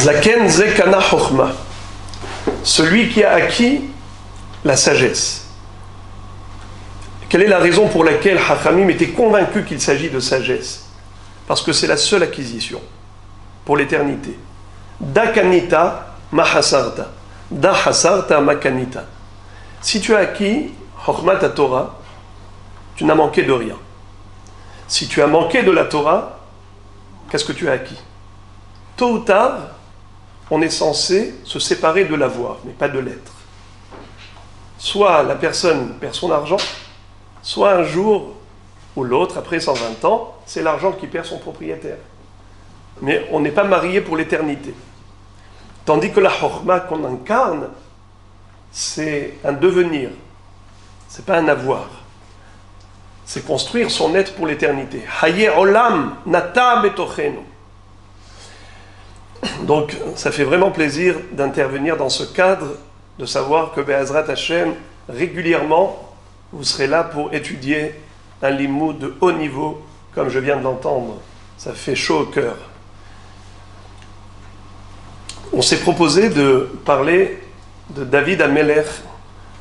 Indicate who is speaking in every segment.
Speaker 1: Zaken zekana chokhma. Celui qui a acquis la sagesse. Quelle est la raison pour laquelle Hachamim était convaincu qu'il s'agit de sagesse? Parce que c'est la seule acquisition pour l'éternité. Dakanita mahasarta. Dahasarta makanita. Si tu as acquis Chokhmat ta Torah, tu n'as manqué de rien. Si tu as manqué de la Torah, qu'est-ce que tu as acquis? Tôt ou tard, on est censé se séparer de l'avoir, mais pas de l'être. Soit la personne perd son argent, soit un jour ou l'autre, après 120 ans, c'est l'argent qui perd son propriétaire. Mais on n'est pas marié pour l'éternité. Tandis que la chokhma qu'on incarne, c'est un devenir, c'est pas un avoir. C'est construire son être pour l'éternité. Haye olam nata betochenu. Donc, ça fait vraiment plaisir d'intervenir dans ce cadre, de savoir que Be'ezrat Hashem, régulièrement, vous serez là pour étudier un limoud de haut niveau, comme je viens de l'entendre. Ça fait chaud au cœur. On s'est proposé de parler de David HaMelech,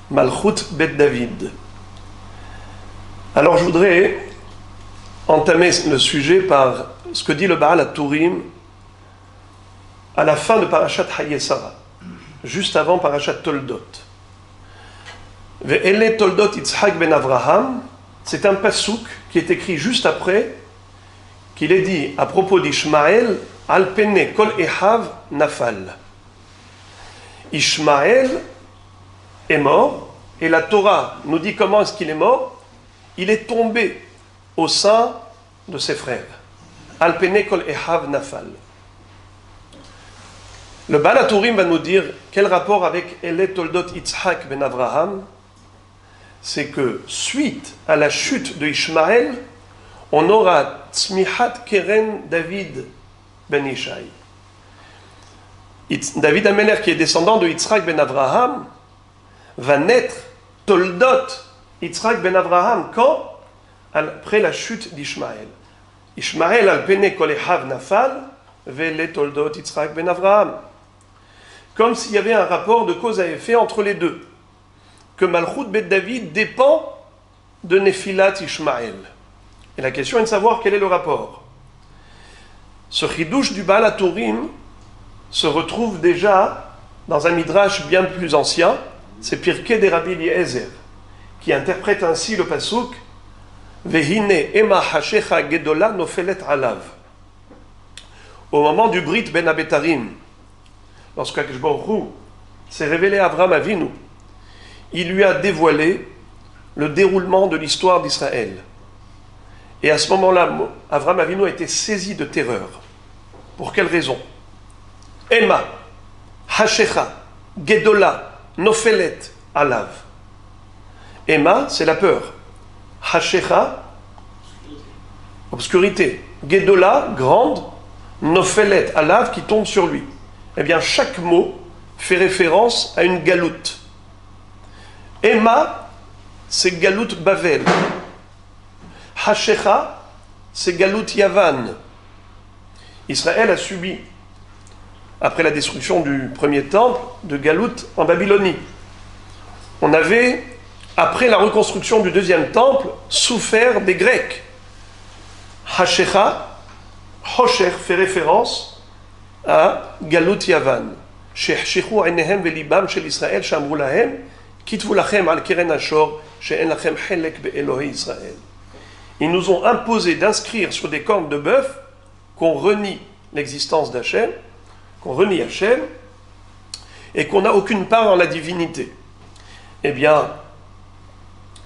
Speaker 1: Malchut Bet David. Alors je voudrais entamer le sujet par ce que dit le Baal HaTurim à la fin de Parashat Hayesara, juste avant Parashat Toldot. Ve'ele Toldot Yitzhak ben Avraham, c'est un pasouk qui est écrit juste après qu'il est dit à propos d'Ishmaël, Al pene kol ehav nafal. Ishmaël est mort, et la Torah nous dit comment est-ce qu'il est mort. Il est tombé au sein de ses frères. Al pene kol ehav nafal. Le Baal HaTurim va nous dire quel rapport avec Ele Toldot Yitzhak ben Avraham. C'est que suite à la chute de Ishmaël, on aura Tzmihat Keren David ben Ishai. David HaMelech, qui est descendant de Yitzhak ben Avraham, va naître Toldot Yitzhak ben Avraham quand? Après la chute d'Ishmaël. Ishmaël al pene kol ehav nafal vele Toldot Yitzhak ben Avraham. Comme s'il y avait un rapport de cause à effet entre les deux. Que Malchut Bet David dépend de Nephilat Ishmaël. Et la question est de savoir quel est le rapport. Ce chidouche du Baal HaTurim se retrouve déjà dans un midrash bien plus ancien, c'est Pirkei de Rabbi Eliezer, qui interprète ainsi le pasuk Vehine ema hashecha gedola nofelet alav. Au moment du Brit Ben Abetarim, lorsque Akadosh Baruch Hu s'est révélé à Avraham Avinu, il lui a dévoilé le déroulement de l'histoire d'Israël. Et à ce moment-là, Avraham Avinu a été saisi de terreur. Pour quelle raison? Ema, Hashecha, Gedola, Nofelet, Alav. Ema, c'est la peur. Hashecha, obscurité. Gedola, grande. Nofelet, Alav, qui tombe sur lui. Eh bien, chaque mot fait référence à une galoute. Ema, c'est galoute Bavel. Hashecha, c'est galoute Yavan. Israël a subi, après la destruction du premier temple, de galoute en Babylonie. On avait, après la reconstruction du deuxième temple, souffert des Grecs. Hashecha, Hosher fait référence à galoute Yavan. Shehshichu einehem velibam shel Israël shamru lahem kitvu lachem al keren ashor she'en lachem helek be'elohei Israël. Ils nous ont imposé d'inscrire sur des cornes de bœuf qu'on renie l'existence d'Hachem, qu'on renie Hachem, et qu'on n'a aucune part en la divinité. Eh bien,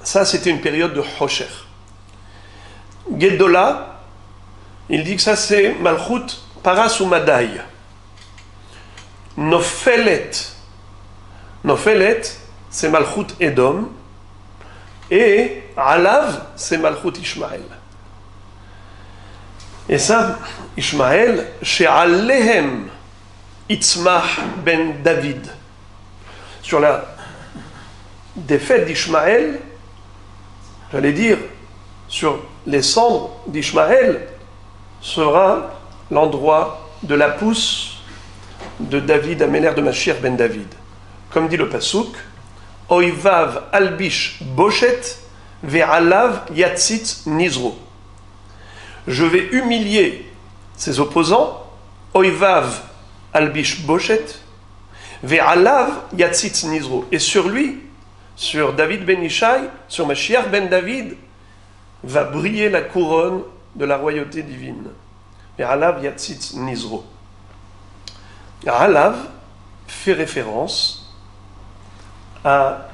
Speaker 1: ça c'était une période de Hosher. Gedola, il dit que ça c'est Malchut Paras ou Madai. Nofelet, c'est Malchut Edom, et Alav, c'est Malchut Ishmaël. Et ça, Ishmaël, chez Alehem Itzmah ben David. Sur la défaite d'Ishmaël, j'allais dire, sur les cendres d'Ishmaël, sera l'endroit de la pousse de David, Améler de Mashiach ben David. Comme dit le Pasuk, Oivav albish boshet ve'alav yatzit nizro. Je vais humilier ses opposants, Oivav albish boshet ve'alav yatzit nizro. Et sur lui, sur David ben Ishai, sur Mashiach ben David, va briller la couronne de la royauté divine. Ve'alav yatzit nizro. Alav fait référence à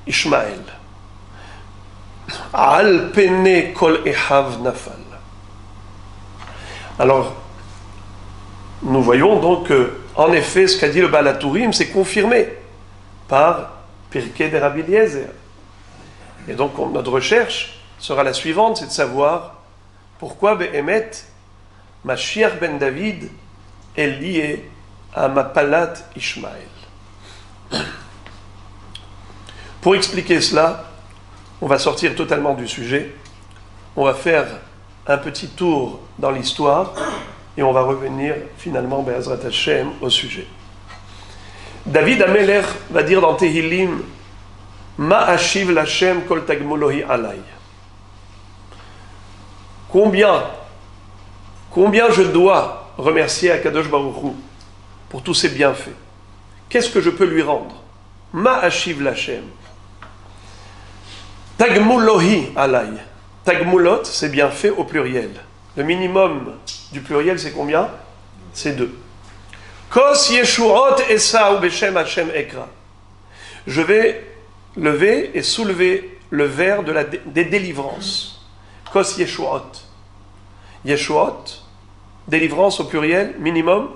Speaker 1: Ishmaël. Al pene kol ehav nafal. Alors, nous voyons donc que, en effet, ce qu'a dit le Baal HaTurim, c'est confirmé par Pirkei de Rabbi Eliezer. Et donc, notre recherche sera la suivante, c'est de savoir pourquoi Behemet, Mashiach ben David, est lié à Mapalat Ishmaël. Pour expliquer cela, on va sortir totalement du sujet, on va faire un petit tour dans l'histoire et on va revenir finalement, Be'ezrat Hashem, au sujet. David Améler va dire dans Tehillim, Ma ashiv l'Hashem kol tagmulohi alay. Combien je dois remercier Akadosh Baruch Hu pour tous ses bienfaits? Qu'est-ce que je peux lui rendre? Ma ashiv l'Hashem. Tagmulohi alay. Tagmulot, c'est bienfait au pluriel. Le minimum du pluriel, c'est combien? C'est 2. Kos yeshuot esau beshem Hashem ekra. Je vais lever et soulever le verre des délivrances. Kos yeshuot. Yeshuot, délivrance au pluriel, minimum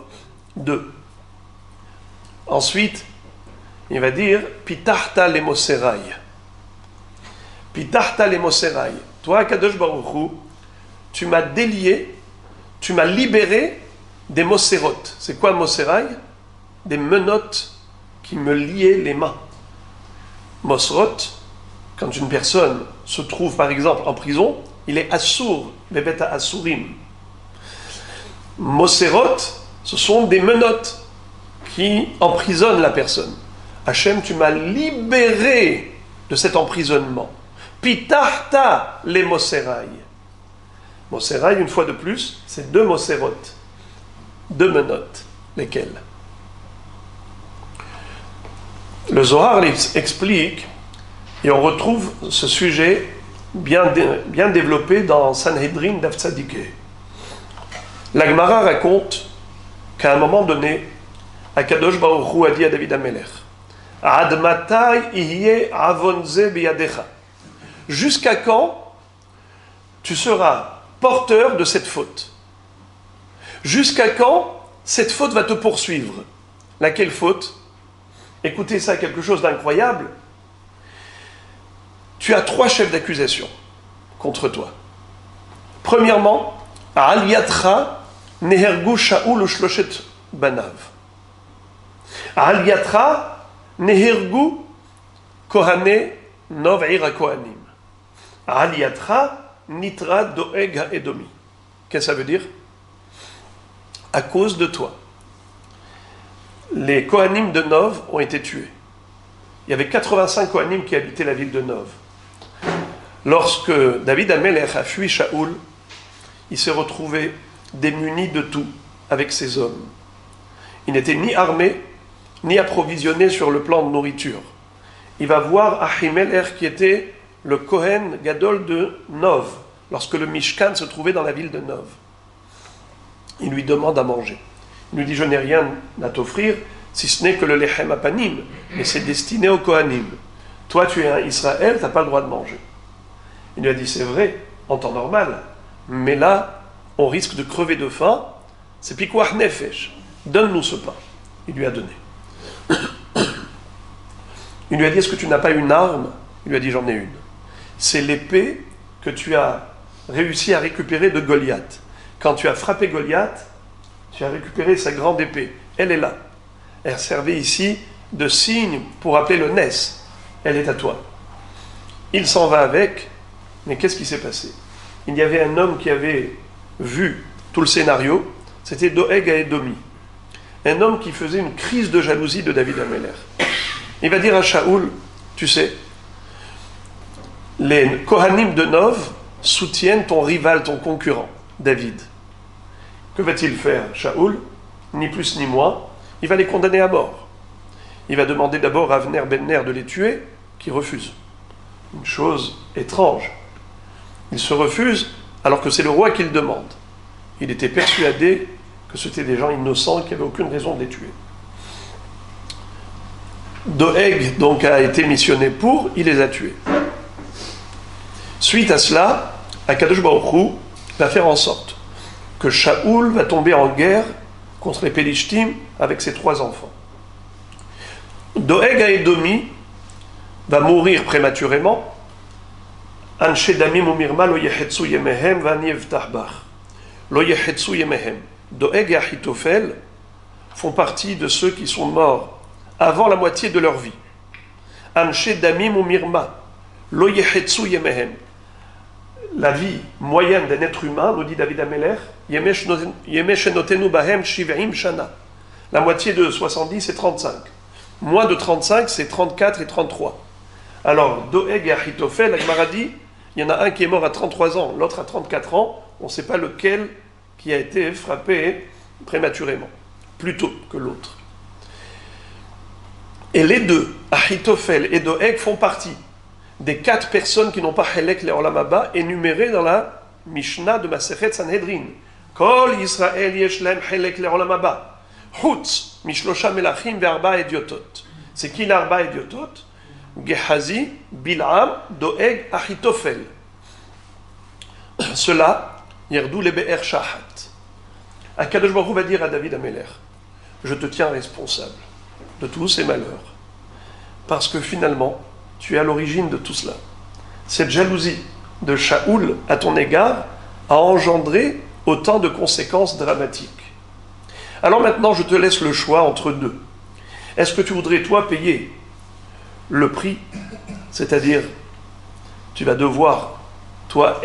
Speaker 1: 2. Ensuite, il va dire Pitachta lemoserai. Pitachta lemoserai. Toi, Kadosh Baruch Hu, tu m'as délié, tu m'as libéré des moserot. C'est quoi moserai? Des menottes qui me liaient les mains. Mosrot, quand une personne se trouve par exemple en prison, il est assour, bebeta asurim. Moserot, ce sont des menottes qui emprisonnent la personne. Hachem, tu m'as libéré de cet emprisonnement. Pitachta les moserai. Moserai, une fois de plus, c'est 2 moserot. 2 menottes. Lesquelles? Le Zohar explique, et on retrouve ce sujet bien développé dans Sanhedrin Daf Tzadikeh. La Gemara raconte qu'à un moment donné, Akadosh Baruch Hu a dit à David Améler, Ad matai ihye avonze biyadecha. Jusqu'à quand tu seras porteur de cette faute? Jusqu'à quand cette faute va te poursuivre? Laquelle faute? Écoutez ça, quelque chose d'incroyable. Tu as 3 chefs d'accusation contre toi. Premièrement, Al Yatra nehergu Shaul u'shloshet banav. Al Yatra nehergu kohane nov ira kohanim. Al Yatra nitra doeg ha'edomi. Qu'est-ce que ça veut dire? À cause de toi, les Kohanim de Nov ont été tués. Il y avait 85 Kohanim qui habitaient la ville de Nov. Lorsque David Améler a fui Shaoul, il s'est retrouvé démuni de tout avec ses hommes. Il n'était ni armé, ni approvisionné sur le plan de nourriture. Il va voir Ahimelech qui était le Kohen Gadol de Nov, lorsque le Mishkan se trouvait dans la ville de Nov. Il lui demande à manger. Il lui dit, je n'ai rien à t'offrir, si ce n'est que le lechem apanim, mais c'est destiné aux Kohanim. Toi, tu es un Israël, tu n'as pas le droit de manger. Il lui a dit, c'est vrai, en temps normal, mais là, on risque de crever de faim, c'est pikuach nefesh, donne-nous ce pain. Il lui a donné. Il lui a dit, est-ce que tu n'as pas une arme? Il lui a dit, j'en ai une. C'est l'épée que tu as réussi à récupérer de Goliath. Quand tu as frappé Goliath, tu as récupéré sa grande épée. Elle est là. Elle servait ici de signe pour appeler le Nes. Elle est à toi. Il s'en va avec, mais qu'est-ce qui s'est passé? Il y avait un homme qui avait vu tout le scénario, c'était Doeg à Edomi. un homme qui faisait une crise de jalousie de David Améler. Il va dire à Shaoul, tu sais, les Kohanim de Nov soutiennent ton rival, ton concurrent, David. Que va-t-il faire, Shaoul? Ni plus ni moins, il va les condamner à mort. Il va demander d'abord à Avner ben Ner de les tuer, qui refuse. Une chose étrange. Il se refuse alors que c'est le roi qui le demande. Il était persuadé que c'était des gens innocents qui n'avaient aucune raison de les tuer. Doeg donc a été missionné pour, il les a tués. Suite à cela, Akadosh Baruch Hu va faire en sorte que Shaoul va tomber en guerre contre les Pélishtim avec ses 3 enfants. Doeg Haédomi va mourir prématurément. Anshe damim umirma lo yechetzu yemehem vani evtach bach. Lo yechetzu yemehem. Doeg et Achitophel font partie de ceux qui sont morts avant la moitié de leur vie. Anshe damim umirma lo yechetzu yemehem. La vie moyenne d'un être humain, nous dit David Améler, yemesh enotenu bahem shiv'im shana. La moitié de 70, c'est 35. Moins de 35, c'est 34 et 33. Alors, Doeg et Achitophel, la Gemara dit, il y en a un qui est mort à 33 ans, l'autre à 34 ans, on ne sait pas lequel qui a été frappé prématurément, plus tôt que l'autre. Et les deux, Achitophel et Doeg, font partie des 4 personnes qui n'ont pas Helek Le'olam Haba, énumérées dans la Mishnah de Masechet Sanhedrin. Kol Yisrael yesh lahem Helek Le'olam Haba. Chutz mishlosha melachim ve'arba ediotot. C'est qui l'arba ediotot? Gehazi, Bil'am, Doeg, Achitophel. Cela, Yerdou le Be'er Shahat. Akadosh Baruch Hu va dire à David Améler, je te tiens responsable de tous ces malheurs. Parce que finalement, tu es à l'origine de tout cela. Cette jalousie de Shaoul à ton égard a engendré autant de conséquences dramatiques. Alors maintenant, je te laisse le choix entre deux. Est-ce que tu voudrais, toi, payer le prix, c'est-à-dire, tu vas devoir, toi,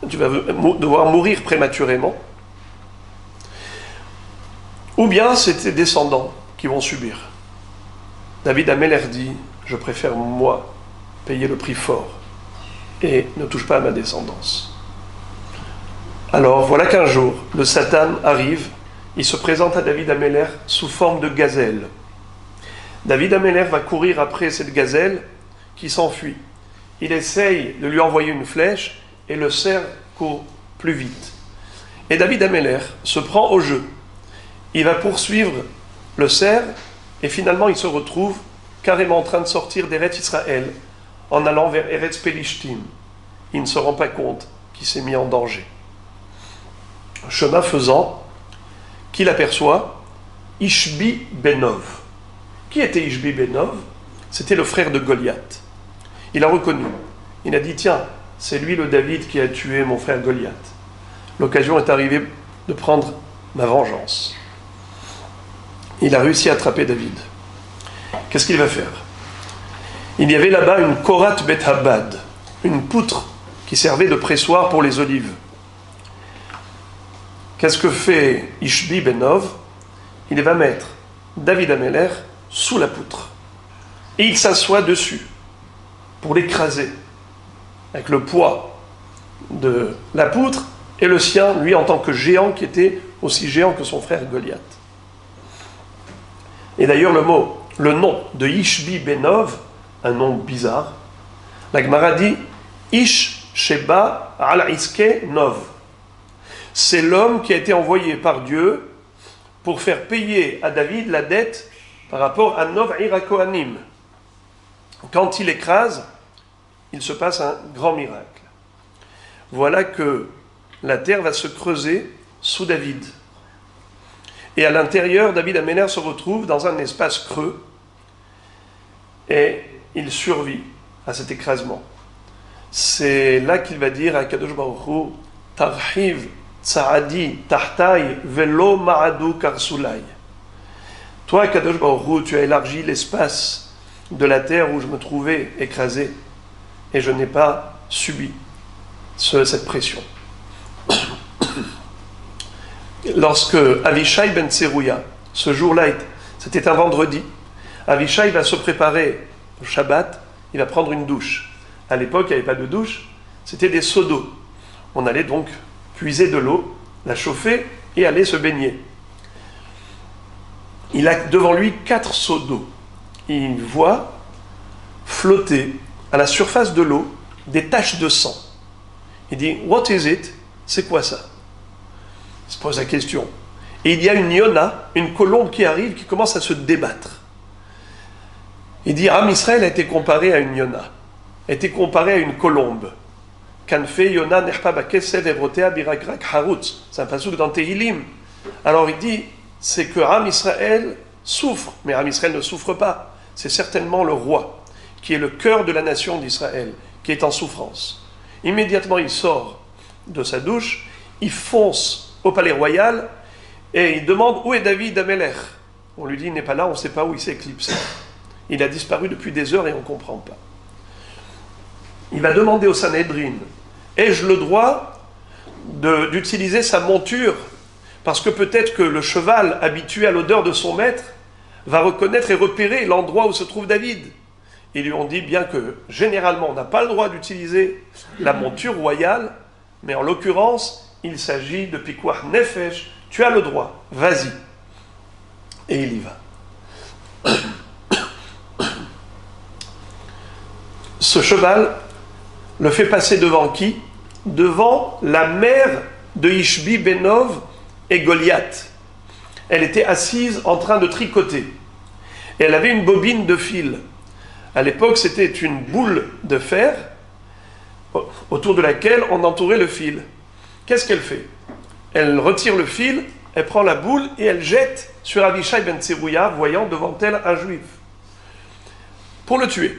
Speaker 1: tu vas devoir mourir prématurément, ou bien c'est tes descendants qui vont subir. David Améler dit, je préfère, moi, payer le prix fort, et ne touche pas à ma descendance. Alors, voilà qu'un jour, le Satan arrive, il se présente à David Améler sous forme de gazelle. David Améler va courir après cette gazelle qui s'enfuit. Il essaye de lui envoyer une flèche et le cerf court plus vite. Et David Améler se prend au jeu. Il va poursuivre le cerf et finalement il se retrouve carrément en train de sortir d'Eretz Israël en allant vers Eretz Pelishtim. Il ne se rend pas compte qu'il s'est mis en danger. Chemin faisant, qu'il aperçoit Ishbi Benov. Qui était Ishbi Benov? C'était le frère de Goliath. Il l'a reconnu. Il a dit, tiens, c'est lui le David qui a tué mon frère Goliath. L'occasion est arrivée de prendre ma vengeance. Il a réussi à attraper David. Qu'est-ce qu'il va faire? Il y avait là-bas une Korat Bet Habad, une poutre qui servait de pressoir pour les olives. Qu'est-ce que fait Ishbi Benov? Il va mettre David Améler sous la poutre. Et il s'assoit dessus pour l'écraser avec le poids de la poutre et le sien, lui en tant que géant qui était aussi géant que son frère Goliath. Et d'ailleurs le nom de Ishbi Benov, un nom bizarre, la Gemara dit Ish Sheba al Iske Nov. C'est l'homme qui a été envoyé par Dieu pour faire payer à David la dette par rapport à Nov Ira Kohanim. Quand il écrase, il se passe un grand miracle. Voilà que la terre va se creuser sous David. Et à l'intérieur, David Améler se retrouve dans un espace creux et il survit à cet écrasement. C'est là qu'il va dire à Kadosh Baruch Hu, Tarhiv Tsa'adi Tahtai Velo Ma'adu Karsulai. Toi, Kadosh Baruch Hu, tu as élargi l'espace de la terre où je me trouvais écrasé et je n'ai pas subi cette pression. lorsque Avishai ben Tserouya, ce jour-là, c'était un vendredi, Avishai va se préparer au Shabbat, il va prendre une douche. À l'époque, il n'y avait pas de douche, c'était des seaux d'eau. On allait donc puiser de l'eau, la chauffer et aller se baigner. Il a devant lui 4 seaux d'eau. Il voit flotter à la surface de l'eau des taches de sang. Il dit « What is it ?» C'est quoi ça? Il se pose la question. Et il y a une yona, une colombe qui arrive, qui commence à se débattre. Il dit, Am Israël a été comparé à une yona, a été comparé à une colombe. Kanfe yona nerpa bakesev evrotea birakrak harutz. C'est un pasuk dans Tehilim. Alors il dit, c'est que Am Israël souffre, mais Am Israël ne souffre pas. C'est certainement le roi, qui est le cœur de la nation d'Israël, qui est en souffrance. Immédiatement, il sort de sa douche, il fonce au palais royal, et il demande où est David Amelech. On lui dit il n'est pas là, on ne sait pas où il s'est éclipsé. Il a disparu depuis des heures et on ne comprend pas. Il va demander au Sanhédrin, ai-je le droit d'utiliser sa monture? Parce que peut-être que le cheval, habitué à l'odeur de son maître, va reconnaître et repérer l'endroit où se trouve David. Ils lui ont dit bien que généralement on n'a pas le droit d'utiliser la monture royale, mais en l'occurrence, il s'agit de Pikuach Nefesh. Tu as le droit, vas-y. Et il y va. Ce cheval le fait passer devant qui? Devant la mère de Ishbi Benov et Goliath. Elle était assise en train de tricoter. Et elle avait une bobine de fil. À l'époque, c'était une boule de fer autour de laquelle on entourait le fil. Qu'est-ce qu'elle fait? Elle retire le fil, elle prend la boule et elle jette sur Avishai ben Tserouya, voyant devant elle un juif, pour le tuer.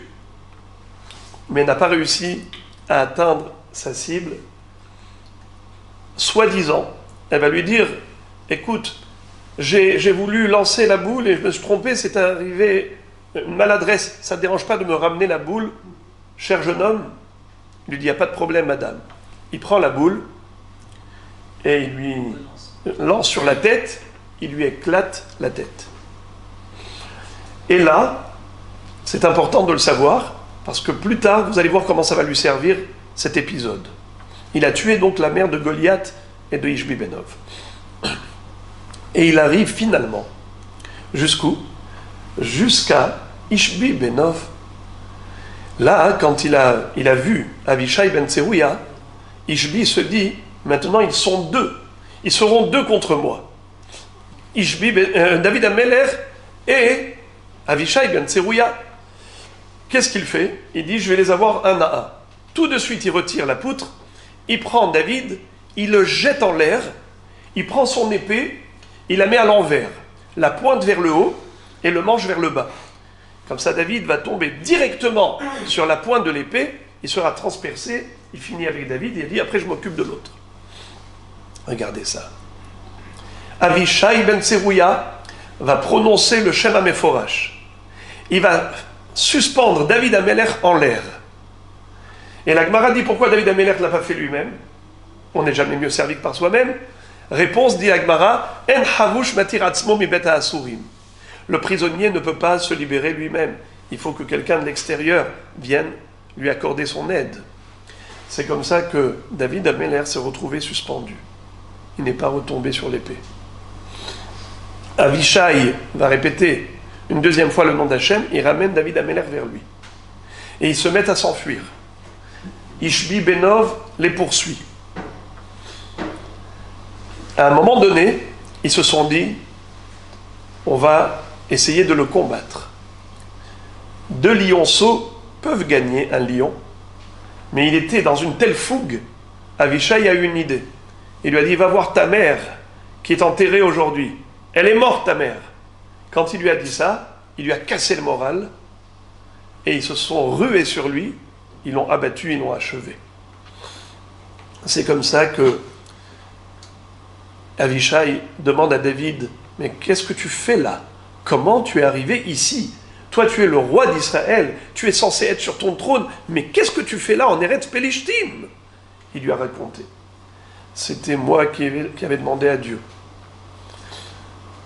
Speaker 1: Mais elle n'a pas réussi à atteindre sa cible. Soi-disant, elle va lui dire, écoute, j'ai voulu lancer la boule et je me suis trompé, c'est arrivé une maladresse, ça ne te dérange pas de me ramener la boule, cher jeune homme? Il lui dit, il n'y a pas de problème, madame. Il prend la boule et il lui lance sur la tête, il lui éclate la tête. Et là, c'est important de le savoir, parce que plus tard, vous allez voir comment ça va lui servir, cet épisode. Il a tué donc la mère de Goliath et de Ishbi Benov. Et il arrive finalement, jusqu'où? Jusqu'à Ishbi Benov. Là, quand il a vu Avishai ben Tserouya, Ishbi se dit, maintenant ils sont deux. Ils seront deux contre moi. David Amelech et Avishai ben Tserouya. Qu'est-ce qu'il fait? Il dit, je vais les avoir un à un. Tout de suite, il retire la poutre, il prend David, il le jette en l'air, il prend son épée, il la met à l'envers, la pointe vers le haut et le manche vers le bas. Comme ça, David va tomber directement sur la pointe de l'épée, il sera transpercé, il finit avec David et il dit, après je m'occupe de l'autre. Regardez ça. Avishai ben Tserouya va prononcer le Shem HaMeforash. Il va suspendre David Amelech en l'air. Et la Gemara dit pourquoi David Amelech ne l'a pas fait lui-même? On n'est jamais mieux servi que par soi-même. Réponse, dit la Gemara, En havush matir atzmo mi bet ha'asurim. Le prisonnier ne peut pas se libérer lui-même. Il faut que quelqu'un de l'extérieur vienne lui accorder son aide. C'est comme ça que David Amelech s'est retrouvé suspendu. Il n'est pas retombé sur l'épée. Avishai va répéter une deuxième fois le nom d'Hachem, il ramène David Amelech vers lui. Et ils se mettent à s'enfuir. Ishbi Benov les poursuit. À un moment donné, ils se sont dit, on va essayer de le combattre. Deux lionceaux peuvent gagner un lion, mais il était dans une telle fougue, Avishai a eu une idée. Il lui a dit, va voir ta mère qui est enterrée aujourd'hui. Elle est morte, ta mère. Quand il lui a dit ça, il lui a cassé le moral et ils se sont rués sur lui, ils l'ont abattu, ils l'ont achevé. C'est comme ça que Avishai demande à David, mais qu'est-ce que tu fais là? Comment tu es arrivé ici? Toi, tu es le roi d'Israël, tu es censé être sur ton trône, mais qu'est-ce que tu fais là en Eretz Pelishtim? Il lui a raconté. C'était moi qui avais demandé à Dieu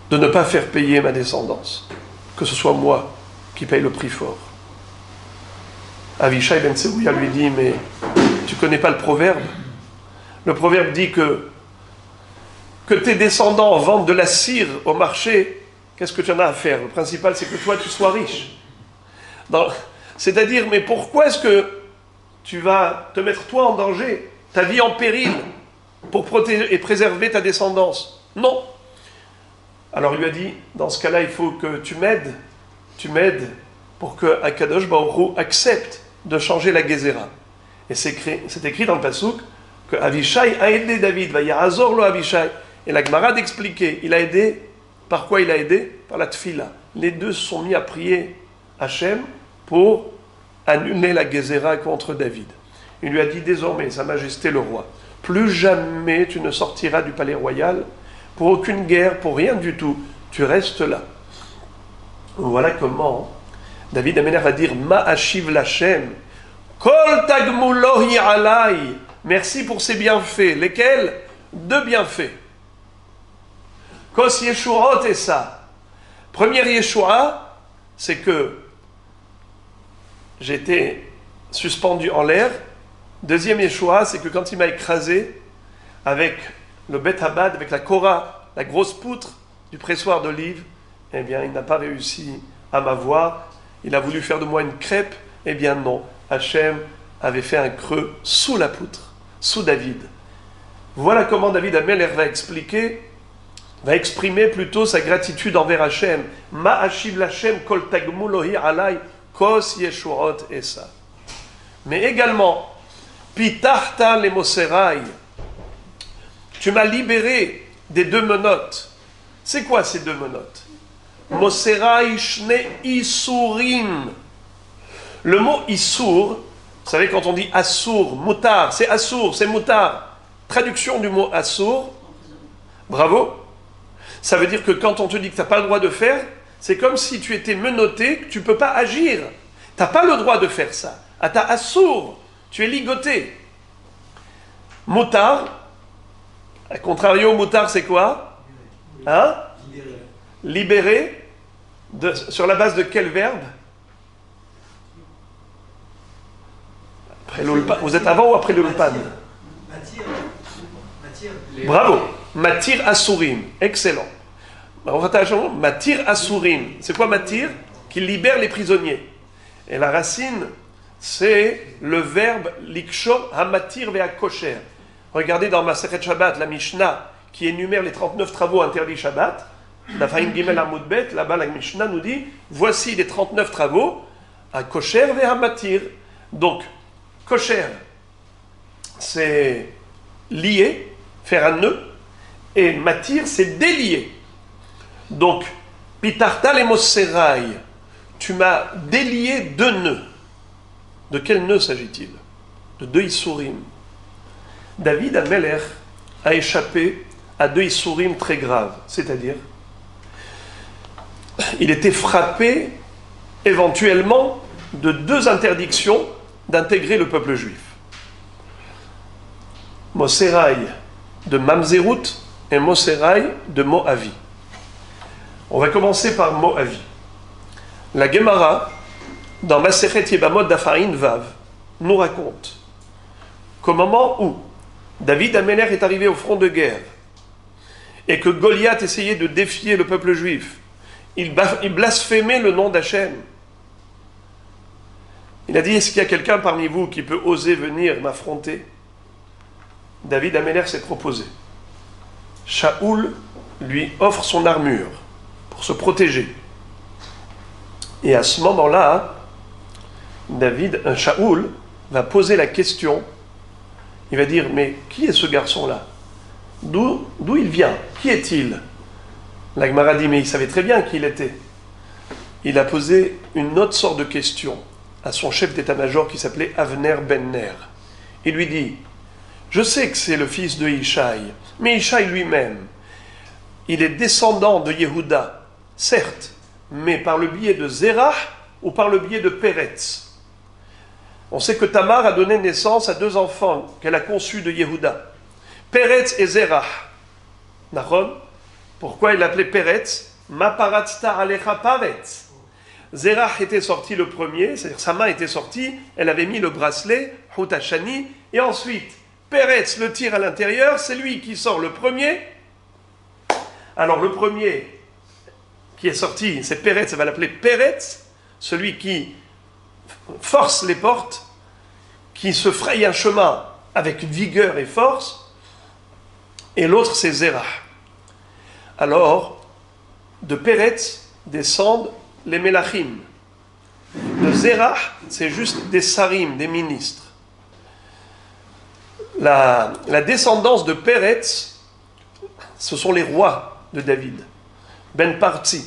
Speaker 1: de ne pas faire payer ma descendance, que ce soit moi qui paye le prix fort. Avishai ben Tserouya lui dit, mais tu connais pas le proverbe? Le proverbe dit que tes descendants vendent de la cire au marché, qu'est-ce que tu en as à faire? Le principal, c'est que toi, tu sois riche. C'est-à-dire, mais pourquoi est-ce que tu vas te mettre toi en danger, ta vie en péril, pour protéger et préserver ta descendance? Non. Alors il lui a dit, dans ce cas-là, il faut que tu m'aides pour que Akadosh Baruch Hu accepte de changer la Gézéra. Et c'est écrit dans le Passouk que Avishai a aidé David, va Ya'azor lo Avishai. Et la Gemara d'expliquer, il a aidé, par quoi il a aidé? Par la tfila. Les deux se sont mis à prier Hachem pour annuler la Gézéra contre David. Il lui a dit, désormais, Sa Majesté le roi, plus jamais tu ne sortiras du palais royal pour aucune guerre, pour rien du tout. Tu restes là. Voilà comment David Améler va dire Ma'ashiv Lachem, Kol tagmulohi alai. Merci pour ses bienfaits. Lesquels? Deux bienfaits. Kos Yeshuot et ça. Première Yeshua, c'est que j'étais suspendu en l'air. Deuxième Yeshua, c'est que quand il m'a écrasé avec le Bet Habad, avec la Korah, la grosse poutre du pressoir d'olive, eh bien, il n'a pas réussi à m'avoir. Il a voulu faire de moi une crêpe. Eh bien, non. Hachem avait fait un creux sous la poutre, sous David. Voilà comment David Améler va exprimer plutôt sa gratitude envers Hachem. Ma'ashiv l'Hachem kol tagmulohi alai kos yeshuot esa. Mais également, pitachta le moserai. Tu m'as libéré des deux menottes. C'est quoi ces deux menottes? Moserai shne isurim. Le mot issour, vous savez quand on dit assour, moutard, c'est assour, c'est moutard. Traduction du mot assour, bravo. Ça veut dire que quand on te dit que tu n'as pas le droit de faire, c'est comme si tu étais menotté, que tu ne peux pas agir. Tu n'as pas le droit de faire ça. Ata assour, tu es ligoté. Moutard, à contrario, moutard c'est quoi? Hein? Libéré. Sur la base de quel verbe? Après l'ulpan. Vous êtes avant ou après l'ulpan? Bravo. Matir Asurim. Excellent. Matir Asurim. C'est quoi Matir? Qui libère les prisonniers. Et la racine, c'est le verbe Likshor Hamatir Vea Kosher. Regardez dans Masechet Shabbat, la Mishnah, qui énumère les 39 travaux interdits Shabbat. La Faïm Gimel Amoudbet, là-bas la Mishnah nous dit voici les 39 travaux à Kosher Vea Matir. Donc, Kosher, c'est lier, faire un nœud, et Matir, c'est délier. Donc, Pitarta le Moserai, tu m'as délié deux nœuds. De quel nœud s'agit-il? De deux Issourim. David Améler a échappé à deux Issourim très graves, c'est-à-dire, il était frappé éventuellement de deux interdictions d'intégrer le peuple juif. Moserai de Mamzerut et Moserai de Moavi. On va commencer par Moavi. La Gemara, dans Masechet Yebamot d'Afarin Vav, nous raconte qu'au moment où David Améler est arrivé au front de guerre et que Goliath essayait de défier le peuple juif, il blasphémait le nom d'Hachem. Il a dit, est-ce qu'il y a quelqu'un parmi vous qui peut oser venir m'affronter? David Améler s'est proposé. Shaoul lui offre son armure pour se protéger. Et à ce moment-là, Shaoul va poser la question. Il va dire, mais qui est ce garçon-là? D'où il vient? Qui est-il? La Gemara dit, mais il savait très bien qui il était. Il a posé une autre sorte de question à son chef d'état-major qui s'appelait Avner ben Ner. Il lui dit, je sais que c'est le fils de Ishaï, mais Ishaï lui-même, il est descendant de Yehuda, certes, mais par le biais de Zerah ou par le biais de Peretz. On sait que Tamar a donné naissance à deux enfants qu'elle a conçus de Yehuda, Peretz et Zerah. Nahon. Pourquoi il l'appelait Peretz? Ma paratzta alecha paretz. Zerach était sorti le premier, c'est-à-dire sa main était sortie, elle avait mis le bracelet, Hutashani, et ensuite, Peretz le tire à l'intérieur, c'est lui qui sort le premier. Alors le premier qui est sorti, c'est Peretz, elle va l'appeler Peretz, celui qui force les portes, qui se fraye un chemin avec vigueur et force, et l'autre c'est Zerach. Alors, de Peretz descendent les Melachim. De Zerach, c'est juste des sarim, des ministres. La descendance de Peretz, ce sont les rois de David. Ben Parti,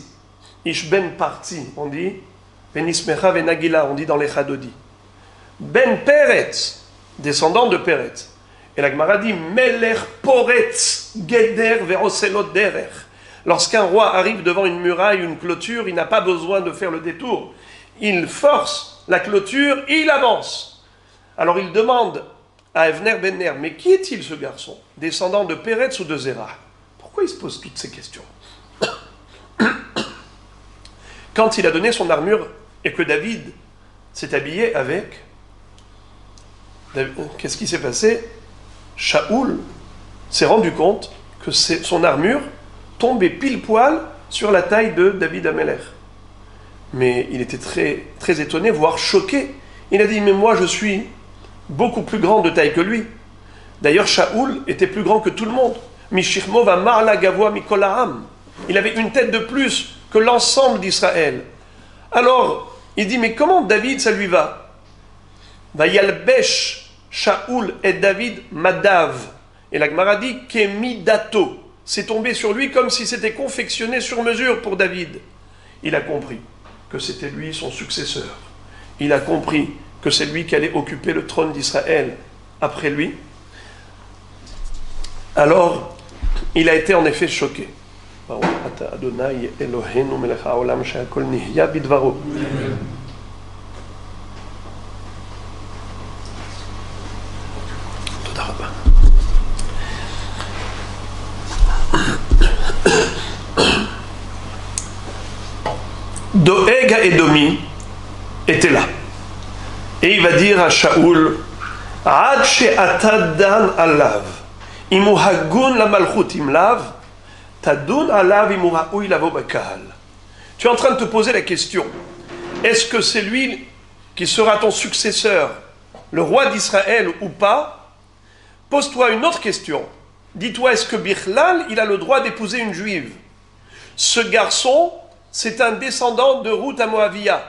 Speaker 1: Ish Ben Parti, on dit, Ben Ismecha Ben Agila, on dit dans les Chadodi. Ben Peretz, descendant de Peretz. Et la Gemara dit, Melech Poretz Geder Veroselot Derer. Lorsqu'un roi arrive devant une muraille, une clôture, il n'a pas besoin de faire le détour. Il force la clôture et il avance. Alors il demande à Avner Ben Ner, mais qui est-il ce garçon? Descendant de Peretz ou de Zerach? Pourquoi il se pose toutes ces questions? Quand il a donné son armure et que David s'est habillé avec, qu'est-ce qui s'est passé? Shaoul s'est rendu compte que son armure tombait pile poil sur la taille de David Amelech. Mais il était très, très étonné, voire choqué. Il a dit, mais moi je suis beaucoup plus grand de taille que lui. D'ailleurs, Shaoul était plus grand que tout le monde. Mishirmo va marla gavoa mikolaam. Il avait une tête de plus que l'ensemble d'Israël. Alors, il dit, mais comment David, ça lui va? Va yalbesh Shaoul et David Madav. Et la Gemara dit Kemidato. C'est tombé sur lui comme si c'était confectionné sur mesure pour David. Il a compris que c'était lui son successeur. Il a compris que c'est lui qui allait occuper le trône d'Israël après lui. Alors, il a été en effet choqué. Adonai Eloheinu melech haolam she'akol nihya bidvaro. Doeg Edomi était là. Et il va dire à Shaoul, Ad she'ata dan alav, imu hagun la malchut imlav, tadun alav imu ha'ui lavo bakal. Tu es en train de te poser la question, est-ce que c'est lui qui sera ton successeur, le roi d'Israël ou pas? Pose-toi une autre question. Dis-toi, est-ce que Bichlal, il a le droit d'épouser une juive? Ce garçon, c'est un descendant de Ruth à Moavia.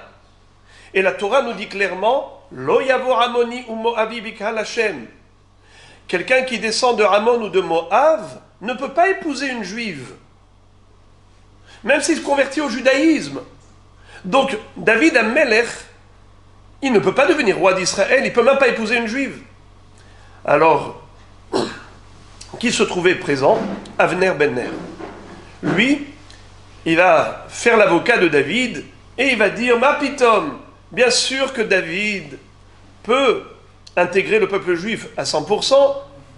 Speaker 1: Et la Torah nous dit clairement, Lo yavo Amoni ou Moavi bikal Hashem. Quelqu'un qui descend de Ramon ou de Moav ne peut pas épouser une juive, même s'il se convertit au judaïsme. Donc, David Amelech, il ne peut pas devenir roi d'Israël, il ne peut même pas épouser une juive. Alors, qui se trouvait présent? Avner Ben Ner. Lui, il va faire l'avocat de David et il va dire, ma pitom, bien sûr que David peut intégrer le peuple juif à 100%,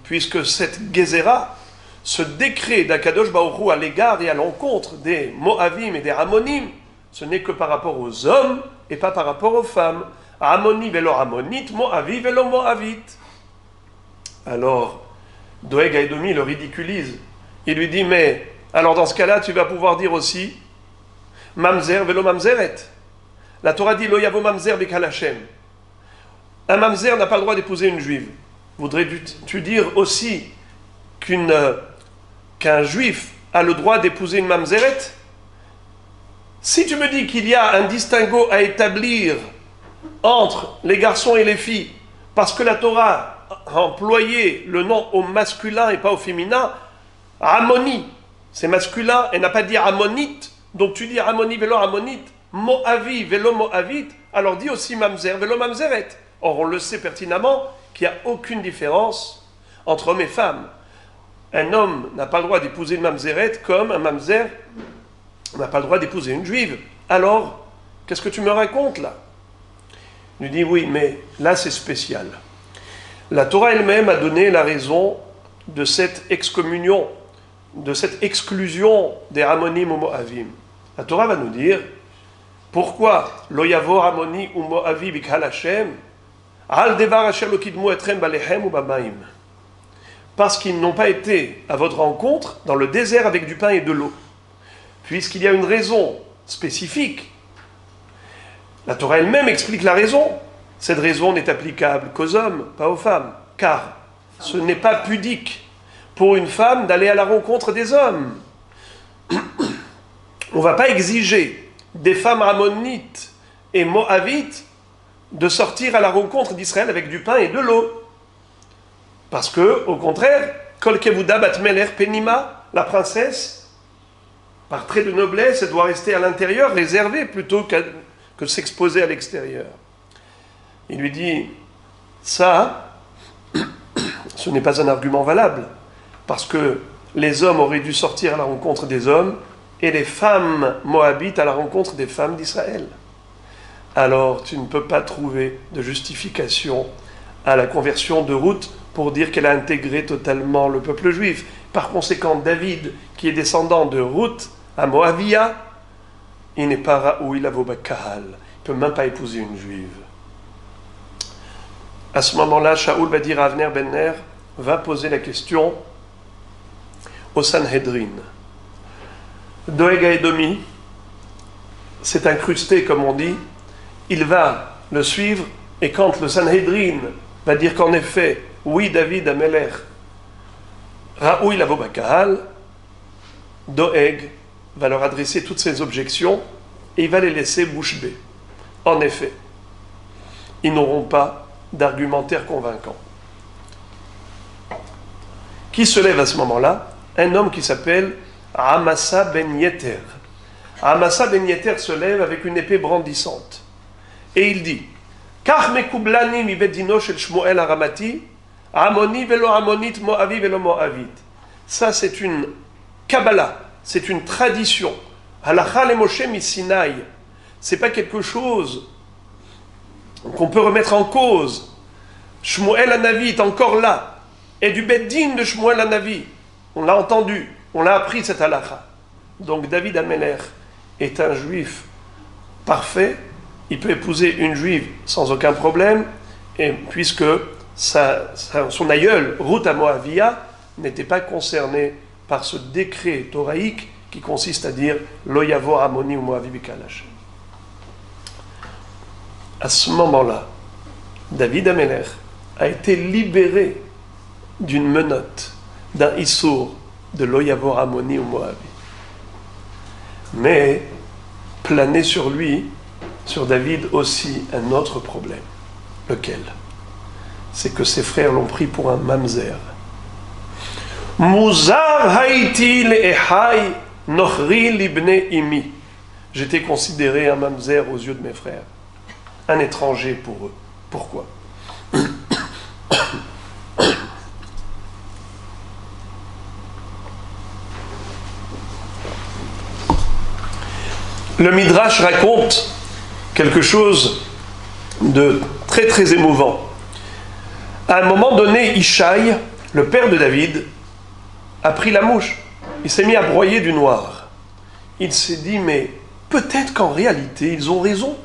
Speaker 1: puisque cette Gézéra, ce décret d'Akadosh Baruch Hu à l'égard et à l'encontre des Moavim et des Ammonim, ce n'est que par rapport aux hommes et pas par rapport aux femmes. Ammoni velo Ammonit, Moavi velo Moavit. Alors, Doeg Edomi le ridiculise. Il lui dit, mais alors dans ce cas-là, tu vas pouvoir dire aussi Mamzer velo Mamzeret. La Torah dit Lo yavo Mamzer bikal Hashem. Un Mamzer n'a pas le droit d'épouser une juive. Voudrais-tu dire aussi qu'un juif a le droit d'épouser une Mamzeret? Si tu me dis qu'il y a un distinguo à établir entre les garçons et les filles, parce que la Torah a employé le nom au masculin et pas au féminin, Ammoni, c'est masculin, elle n'a pas dit Ammonite, donc tu dis Ammoni velo Ammonite, Moavi velo Moavit, alors dis aussi Mamzer velo Mamzeret. Or on le sait pertinemment qu'il n'y a aucune différence entre hommes et femmes. Un homme n'a pas le droit d'épouser une Mamzeret comme un Mamzer n'a pas le droit d'épouser une juive. Alors, qu'est-ce que tu me racontes là? Il lui dit oui, mais là c'est spécial. La Torah elle-même a donné la raison de cette excommunion de cette exclusion des Ammonim ou Moavim. La Torah va nous dire pourquoi Lo yavor Ammoni ou Moavi bikal Hashem al devar asher lo kidmu etrem balechem ou bamaim. Parce qu'ils n'ont pas été à votre rencontre dans le désert avec du pain et de l'eau. Puisqu'il y a une raison spécifique, la Torah elle-même explique la raison. Cette raison n'est applicable qu'aux hommes, pas aux femmes, car ce n'est pas pudique pour une femme d'aller à la rencontre des hommes. On ne va pas exiger des femmes ammonites et moavites de sortir à la rencontre d'Israël avec du pain et de l'eau. Parce que, au contraire, Kol Kevuda Bat Melech Penima, la princesse, par trait de noblesse, elle doit rester à l'intérieur, réservée, plutôt que s'exposer à l'extérieur. Il lui dit, ça, ce n'est pas un argument valable, parce que les hommes auraient dû sortir à la rencontre des hommes, et les femmes moabites à la rencontre des femmes d'Israël. Alors, tu ne peux pas trouver de justification à la conversion de Ruth pour dire qu'elle a intégré totalement le peuple juif. Par conséquent, David, qui est descendant de Ruth à Moavia, il n'est pas Raoui Lavo Kahal. Il ne peut même pas épouser une juive. À ce moment-là, Shaoul va dire à Avner ben Ner, va poser la question au Sanhedrin. Doeg Edomi s'est incrusté, comme on dit, il va le suivre, et quand le Sanhedrin va dire qu'en effet, oui, David Amelech, Raoui Lavo Kahal, Doeg va leur adresser toutes ses objections et il va les laisser bouche bée. En effet, ils n'auront pas d'argumentaire convaincant. Qui se lève à ce moment-là? Un homme qui s'appelle Amasa ben Yeter. Amasa ben Yeter se lève avec une épée brandissante. Et il dit, Kach mekublani mi bedino shel Shmuel Aramati, Ammoni velo Ammonit, Moavi velo Moavit. Ça, c'est une Kabbalah, c'est une tradition. Halacha le Moshe mi Sinaï. C'est pas quelque chose qu'on peut remettre en cause. Shmuel Hanavi est encore là. Et du Beddin de Shmuel Hanavi. On l'a entendu, on l'a appris cette halakha. Donc David Amelech est un juif parfait. Il peut épouser une juive sans aucun problème. Et puisque son aïeul, Ruth à Moavia, n'était pas concerné par ce décret thoraïque qui consiste à dire Lo yavo Ammoni ou Moavi bikal Hashem. À ce moment-là, David Amelech a été libéré d'une menotte, d'un issour de Lo yavo Ammoni ou Moavi. Mais planait sur lui, sur David aussi, un autre problème. Lequel? C'est que ses frères l'ont pris pour un mamzer. Muzar haïti le'ehai nochri libne imi. J'étais considéré un mamzer aux yeux de mes frères. Un étranger pour eux. Pourquoi? Le Midrash raconte quelque chose de très très émouvant. À un moment donné, Ishaï, le père de David, a pris la mouche. Il s'est mis à broyer du noir. Il s'est dit, mais peut-être qu'en réalité, ils ont raison.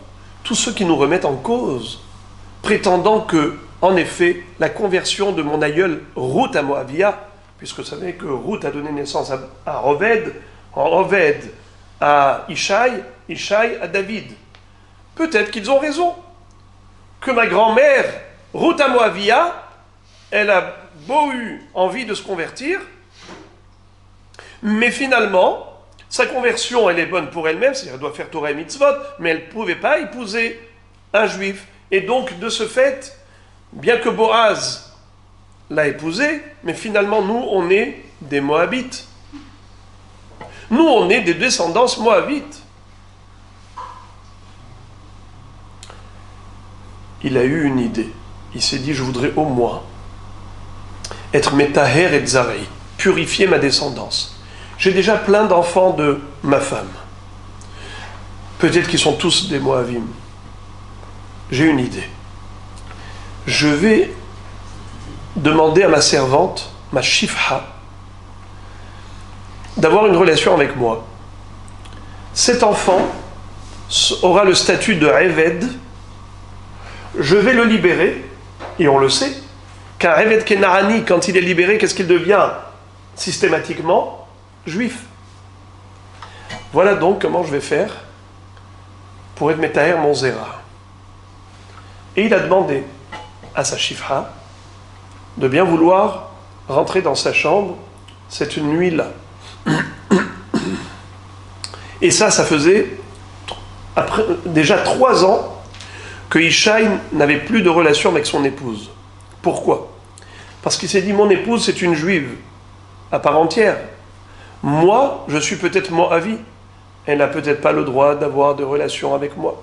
Speaker 1: Tous ceux qui nous remettent en cause, prétendant que, en effet, la conversion de mon aïeul Ruth à Moavia, puisque vous savez que Ruth a donné naissance à Roved, Roved à Ishaï, Ishaï à David. Peut-être qu'ils ont raison. Que ma grand-mère, Ruth à Moavia, elle a beau eu envie de se convertir, mais finalement, sa conversion, elle est bonne pour elle-même, c'est-à-dire elle doit faire Torah et Mitzvot, mais elle ne pouvait pas épouser un juif. Et donc, de ce fait, bien que Boaz l'a épousé, mais finalement, nous, on est des Moabites. Nous, on est des descendances Moabites. Il a eu une idée. Il s'est dit, je voudrais au moins être Metaher et Tzarei, purifier ma descendance. J'ai déjà plein d'enfants de ma femme. Peut-être qu'ils sont tous des Moavim. J'ai une idée. Je vais demander à ma servante, ma Shifha, d'avoir une relation avec moi. Cet enfant aura le statut de Eved. Je vais le libérer, et on le sait, qu'un Eved Kenarani, quand il est libéré, qu'est-ce qu'il devient systématiquement? Juif. Voilà donc comment je vais faire pour être Metaher mon Zera. Et il a demandé à sa Shifra de bien vouloir rentrer dans sa chambre cette nuit-là. Et ça faisait déjà 3 ans que Ishaï n'avait plus de relation avec son épouse. Pourquoi? Parce qu'il s'est dit, mon épouse c'est une juive à part entière. Moi, je suis peut-être Moavi. Elle n'a peut-être pas le droit d'avoir de relation avec moi.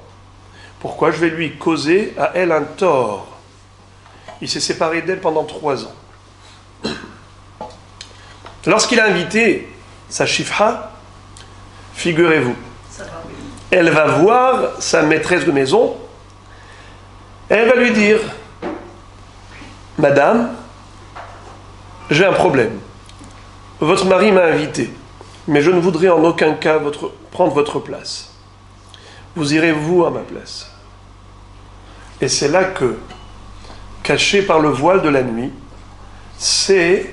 Speaker 1: Pourquoi je vais lui causer à elle un tort? Il s'est séparé d'elle pendant 3 ans. Lorsqu'il a invité sa Shifra, figurez-vous, elle va voir sa maîtresse de maison, et elle va lui dire, Madame, j'ai un problème. Votre mari m'a invité, mais je ne voudrais en aucun cas prendre votre place. Vous irez, vous, à ma place. Et c'est là que, caché par le voile de la nuit, c'est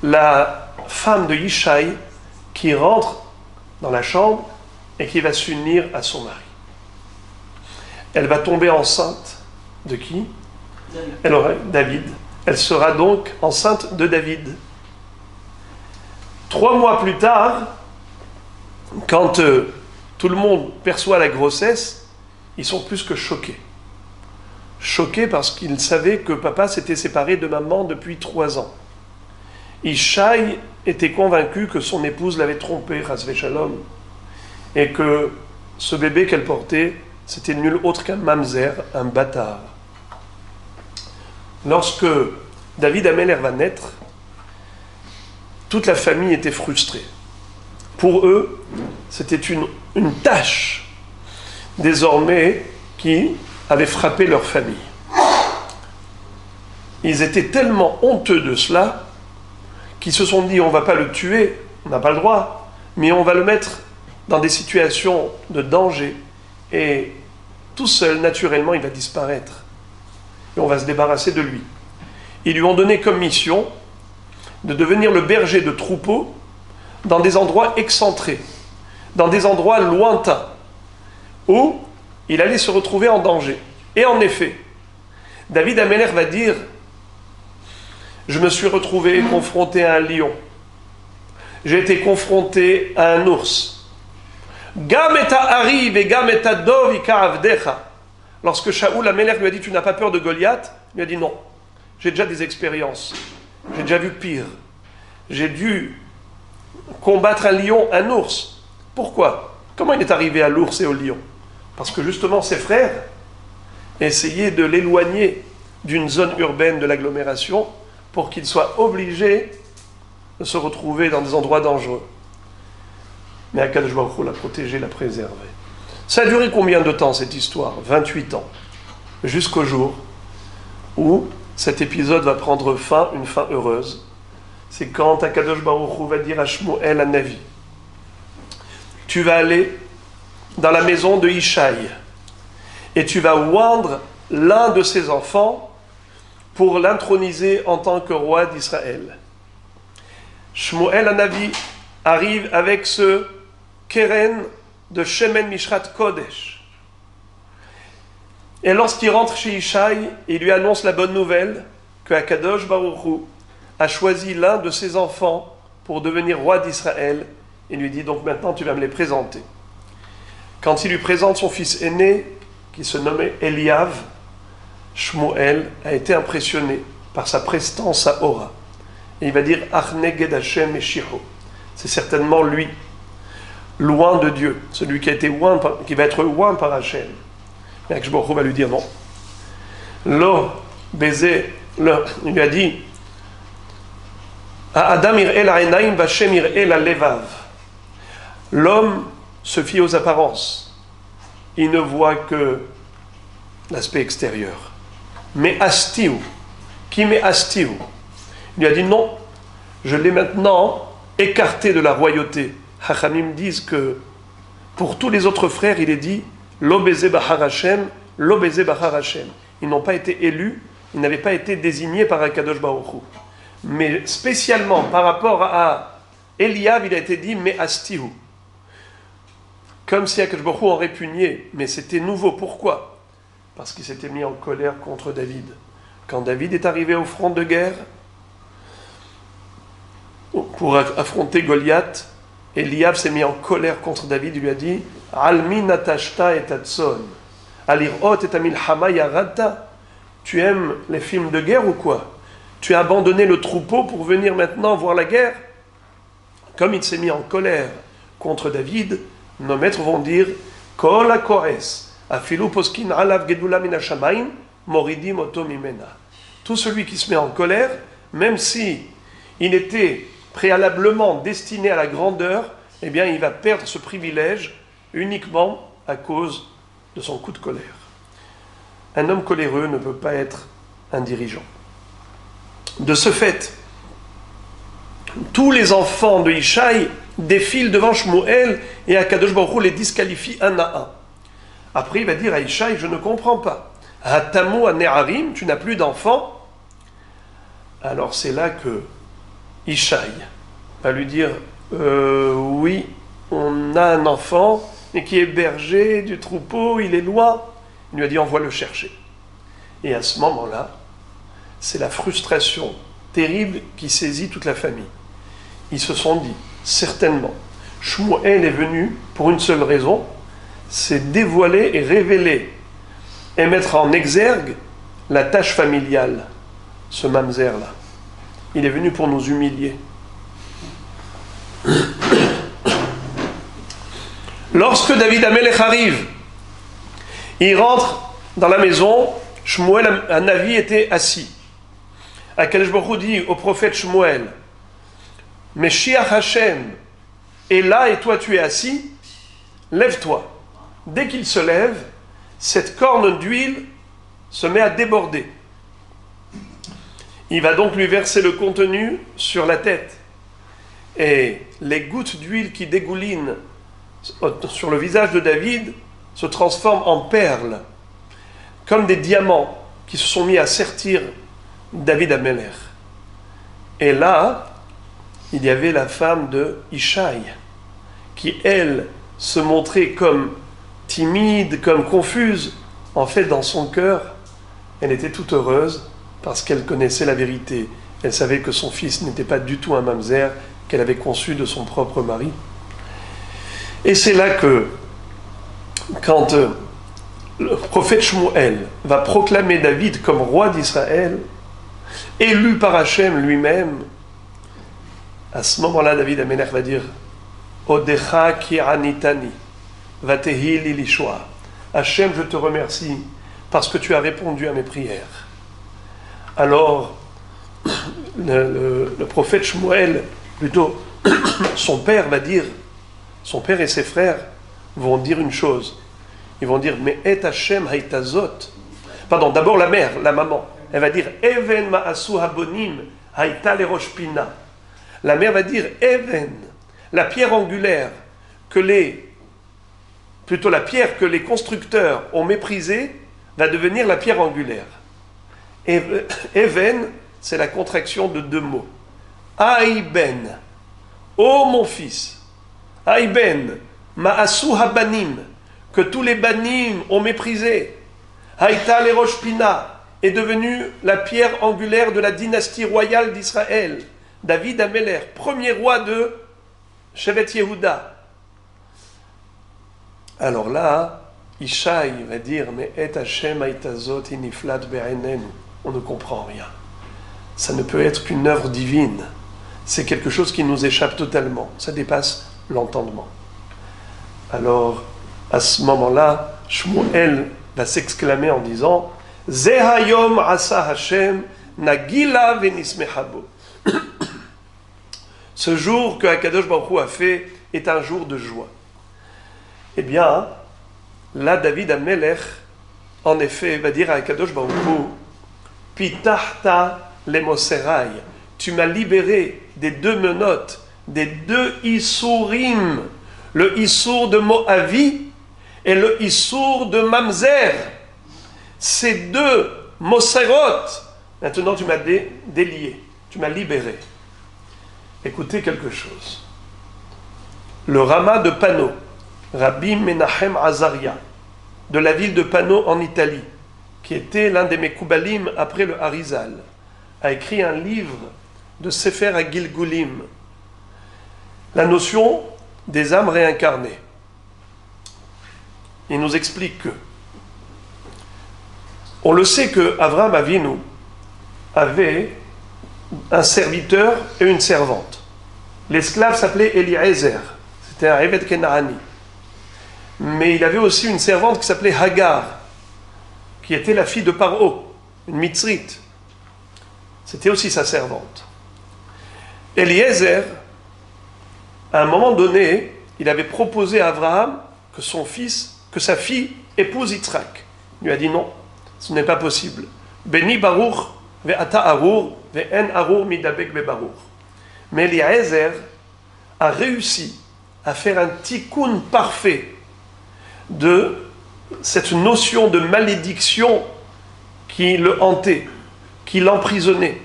Speaker 1: la femme de Yishai qui rentre dans la chambre et qui va s'unir à son mari. Elle va tomber enceinte de qui? David. Elle sera donc enceinte de David. 3 mois plus tard, quand tout le monde perçoit la grossesse, ils sont plus que choqués. Choqués parce qu'ils savaient que papa s'était séparé de maman depuis 3 ans. Ishaï était convaincu que son épouse l'avait trompé, Chas Shalom, et que ce bébé qu'elle portait, c'était nul autre qu'un mamzer, un bâtard. Lorsque David Améler va naître, toute la famille était frustrée. Pour eux, c'était une tâche, désormais, qui avait frappé leur famille. Ils étaient tellement honteux de cela qu'ils se sont dit, on ne va pas le tuer, on n'a pas le droit, mais on va le mettre dans des situations de danger, et tout seul, naturellement, il va disparaître. Et on va se débarrasser de lui. Ils lui ont donné comme mission de devenir le berger de troupeaux dans des endroits excentrés, dans des endroits lointains, où il allait se retrouver en danger. Et en effet, David Améler va dire, je me suis retrouvé confronté à un lion, j'ai été confronté à un ours. Lorsque Shaoul Améler lui a dit, tu n'as pas peur de Goliath, il lui a dit non, j'ai déjà des expériences, j'ai déjà vu pire. J'ai dû combattre un lion, un ours. Pourquoi? Comment il est arrivé à l'ours et au lion? Parce que justement ses frères essayaient de l'éloigner d'une zone urbaine de l'agglomération pour qu'il soit obligé de se retrouver dans des endroits dangereux. Mais Akadosh Baruch Hu l'a protégé, l'a préservé. Ça a duré combien de temps cette histoire? 28 ans. Jusqu'au jour où cet épisode va prendre fin, une fin heureuse. C'est quand Akadosh Baruch Hu va dire à Shmuel Hanavi, tu vas aller dans la maison de Ishaï et tu vas oindre l'un de ses enfants pour l'introniser en tant que roi d'Israël. Shmuel Hanavi arrive avec ce keren de Shemen Mishrat Kodesh. Et lorsqu'il rentre chez Ishaï, il lui annonce la bonne nouvelle que Akadosh Baruch Hu a choisi l'un de ses enfants pour devenir roi d'Israël. Il lui dit donc maintenant tu vas me les présenter. Quand il lui présente son fils aîné, qui se nommait Eliav, Shmuel a été impressionné par sa prestance à Ora. Et il va dire Achneged Hashem et Shiho. C'est certainement lui, loin de Dieu, celui qui va être oint par Hashem. Mais Akadosh Baruch Hu va lui dire non. Lo baiser, il lui a dit Adam ir'e la'enaim v'Hashem ir'e la'levav. L'homme se fie aux apparences. Il ne voit que l'aspect extérieur. Mais astiu, qui met astiu? Il lui a dit non, je l'ai maintenant écarté de la royauté. Hachamim disent que pour tous les autres frères, il est dit Lo beze bachar Hashem, lo beze bachar Hashem. Ils n'ont pas été élus, ils n'avaient pas été désignés par Akadosh Baruch Hu. Mais spécialement par rapport à Eliav, il a été dit Me'astihu. Comme si Akadosh Baruch Hu en répugnait. Mais c'était nouveau. Pourquoi? Parce qu'il s'était mis en colère contre David. Quand David est arrivé au front de guerre pour affronter Goliath, Eliav s'est mis en colère contre David. Il lui a dit Almi natashta et tatson. Alirot et amilhama yarata. Tu aimes les films de guerre ou quoi? Tu as abandonné le troupeau pour venir maintenant voir la guerre? Comme il s'est mis en colère contre David, nos maîtres vont dire Kol hakoes afilu poskin alav gedula min hashamayim moridim oto mimena. Tout celui qui se met en colère, même si il était préalablement destiné à la grandeur, eh bien il va perdre ce privilège uniquement à cause de son coup de colère. Un homme coléreux ne peut pas être un dirigeant. De ce fait, tous les enfants de Ishaï défilent devant Shmuel et Akadosh Baruch Hu les disqualifie un à un. Après, il va dire à Ishaï, je ne comprends pas. Hatamu ane'arim, tu n'as plus d'enfants. Alors c'est là que Ishaï va lui dire, oui, on a un enfant, mais qui est berger du troupeau, il est loin. Il lui a dit, envoie le chercher. Et à ce moment-là, c'est la frustration terrible qui saisit toute la famille. Ils se sont dit, certainement, Shmuel est venu pour une seule raison, c'est dévoiler et révéler et mettre en exergue la tâche familiale, ce mamzer-là. Il est venu pour nous humilier. Lorsque David Amelech arrive, il rentre dans la maison, Shmuel Hanavi était assis. Akadosh Baruch Hu dit au prophète Shmuel, Meshiach Hashem est là et toi tu es assis, lève-toi. Dès qu'il se lève, cette corne d'huile se met à déborder. Il va donc lui verser le contenu sur la tête. Et les gouttes d'huile qui dégoulinent sur le visage de David se transforment en perles, comme des diamants qui se sont mis à sertir David Amelech. Et là, il y avait la femme de Ishaï, qui, elle, se montrait comme timide, comme confuse. En fait, dans son cœur, elle était toute heureuse parce qu'elle connaissait la vérité. Elle savait que son fils n'était pas du tout un mamzer qu'elle avait conçu de son propre mari. Et c'est là que, quand le prophète Shmuel va proclamer David comme roi d'Israël, élu par Hachem lui-même, à ce moment-là, David Amelech va dire Odecha ki anitani, vatehi li lishua. Hachem, je te remercie parce que tu as répondu à mes prières. Alors, le prophète Shmuel, plutôt son père va dire, son père et ses frères vont dire une chose. Ils vont dire, mais et Hachem haïtazot. Pardon, d'abord la mère, la maman. Elle va dire, Even ma'asu habonim haïta le roshpina. La mère va dire, Even, la pierre angulaire la pierre que les constructeurs ont méprisée, va devenir la pierre angulaire. Even, c'est la contraction de deux mots. Aïben, ô mon fils. Aïben, ma'asu habanim, que tous les banim ont méprisé. Haïta le roshpina est devenue la pierre angulaire de la dynastie royale d'Israël. David Amelech, premier roi de Shevet Yehuda. Alors là, Ishaï va dire, mais et Hashem haïtazot iniflat be'enenu. On ne comprend rien. Ça ne peut être qu'une œuvre divine. C'est quelque chose qui nous échappe totalement. Ça dépasse l'entendement. Alors, à ce moment-là, Shmuel va s'exclamer en disant Zehayom asa Hashem nagila venismehabo. Ce jour que Akadosh Baruch Hu a fait est un jour de joie. Eh bien, là, David Amelech, en effet, va dire à Akadosh Baruch Hu Pitahta lemoserai, tu m'as libéré des deux menottes des deux Issourim, le Issour de Moavi et le Issour de Mamzer. Ces deux Moserot, maintenant tu m'as délié, tu m'as libéré. Écoutez quelque chose. Le Rama de Pano, Rabbi Menachem Azaria, de la ville de Pano en Italie, qui était l'un des Mekoubalim après le Harizal, a écrit un livre de Sefer à Gilgulim, la notion des âmes réincarnées. Il nous explique que, on le sait que Avraham Avinu avait un serviteur et une servante. L'esclave s'appelait Eliezer, c'était un Eved Kenaani. Mais il avait aussi une servante qui s'appelait Hagar, qui était la fille de Paro, une Mitzrite. C'était aussi sa servante. Eliezer, à un moment donné, il avait proposé à Abraham que sa fille épouse Yitzhak. Il lui a dit non, ce n'est pas possible. Beni Baruch ve'ata Arur ve'en Arur midabek be'Baruch. Mais Eliezer a réussi à faire un tikkun parfait de cette notion de malédiction qui le hantait, qui l'emprisonnait.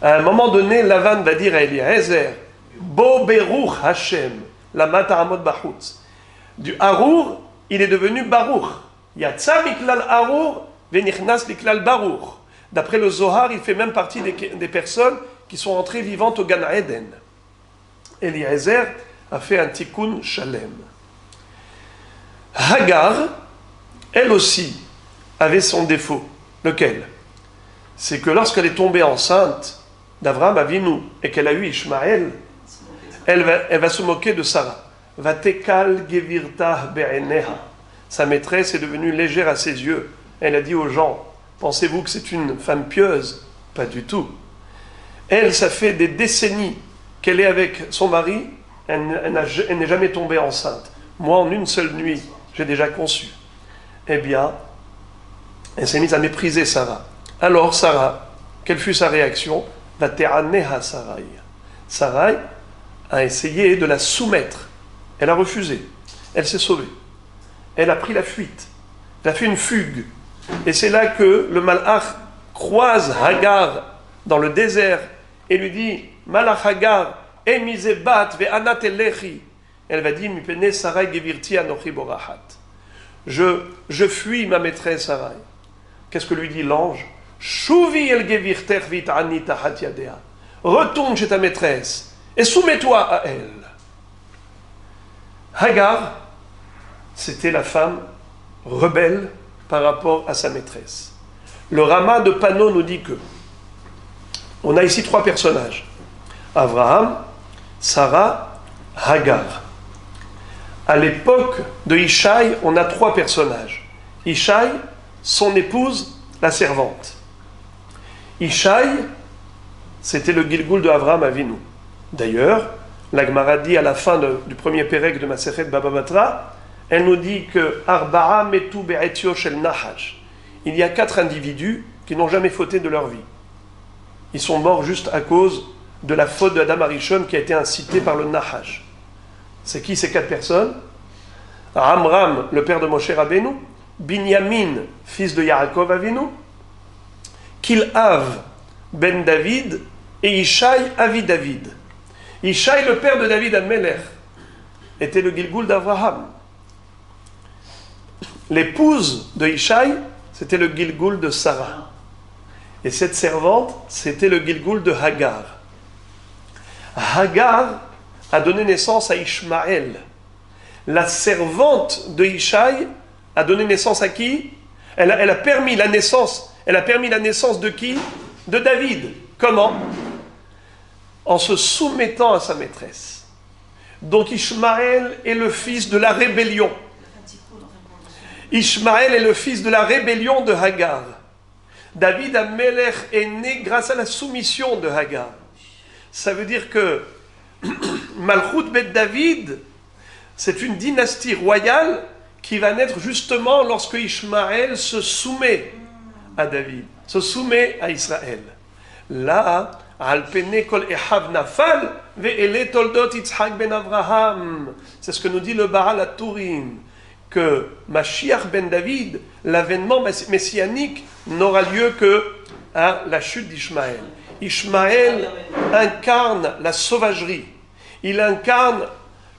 Speaker 1: À un moment donné, Lavan va dire à Eliezer, Bo Beruch Hashem, la Mataramot Bachutz. Du Arur, il est devenu Baruch. Yatsa miklal Arur, venichnas miklal Baruch. D'après le Zohar, il fait même partie des personnes qui sont entrées vivantes au Gan Eden. Eliezer a fait un tikkun shalem. Hagar, elle aussi, avait son défaut. Lequel? C'est que lorsqu'elle est tombée enceinte d'Avraham Avinu et qu'elle a eu Ishmaël, elle va se moquer de Sarah. Vatekal gevirta be'eneha. Sa maîtresse est devenue légère à ses yeux. Elle a dit aux gens, pensez-vous que c'est une femme pieuse? Pas du tout. Elle, ça fait des décennies qu'elle est avec son mari, elle n'est jamais tombée enceinte. Moi, en une seule nuit, j'ai déjà conçu. Eh bien, elle s'est mise à mépriser Sarah. Alors Sarah, quelle fut sa réaction? Vate'aneha Sarai. Sarai a essayé de la soumettre. Elle a refusé. Elle s'est sauvée. Elle a pris la fuite. Elle a fait une fugue. Et c'est là que le Malach croise Hagar dans le désert et lui dit, Malach Hagar, emizebat ve'anat elechi. Elle va dire, Mipene Sarai gevirti anochi borahat. Je fuis ma maîtresse Sarai. Qu'est-ce que lui dit l'ange? Shuvi el gevirter vit'ani tahat yadea. Retourne chez ta maîtresse et soumets-toi à elle. Hagar, c'était la femme rebelle par rapport à sa maîtresse. Le Rama de Pano nous dit que on a ici trois personnages. Abraham, Sarah, Hagar. À l'époque de Ishaï, on a trois personnages. Ishaï, son épouse, la servante. Ishaï, c'était le Gilgul de Avraham Avinu. D'ailleurs, la Gemara dit à la fin du premier pérec de Masechet Baba Batra, elle nous dit que Arba'a metu be'etio shel Nahash. Il y a 4 individus qui n'ont jamais fauté de leur vie. Ils sont morts juste à cause de la faute de Adam Arishon qui a été incitée par le Nahash. C'est qui ces 4 personnes? Amram, le père de Moshe Rabbeinu, Binyamin, fils de Yaakov Avinu, Kilhav, ben David, et Ishaï, Avi David. Ishaï, le père de David Amelech, était le Gilgul d'Avraham. L'épouse de Ishaï, c'était le Gilgul de Sarah. Et cette servante, c'était le Gilgul de Hagar. Hagar a donné naissance à Ishmaël. La servante de Ishaï a donné naissance à qui? Elle a permis la naissance de qui? De David. Comment? En se soumettant à sa maîtresse. Donc Ishmaël est le fils de la rébellion. Ishmaël est le fils de la rébellion de Hagar. David Amelech est né grâce à la soumission de Hagar. Ça veut dire que Malchut Bet David, c'est une dynastie royale qui va naître justement lorsque Ishmaël se soumet à David, se soumet à Israël. Là, Al pene kol echav nafal ve'ele toldot Yitzhak ben Avraham. C'est ce que nous dit le Baal HaTurim, que Mashiach ben David, l'avènement messianique, n'aura lieu que à la chute d'Ishmaël. Ishmaël incarne la sauvagerie, il incarne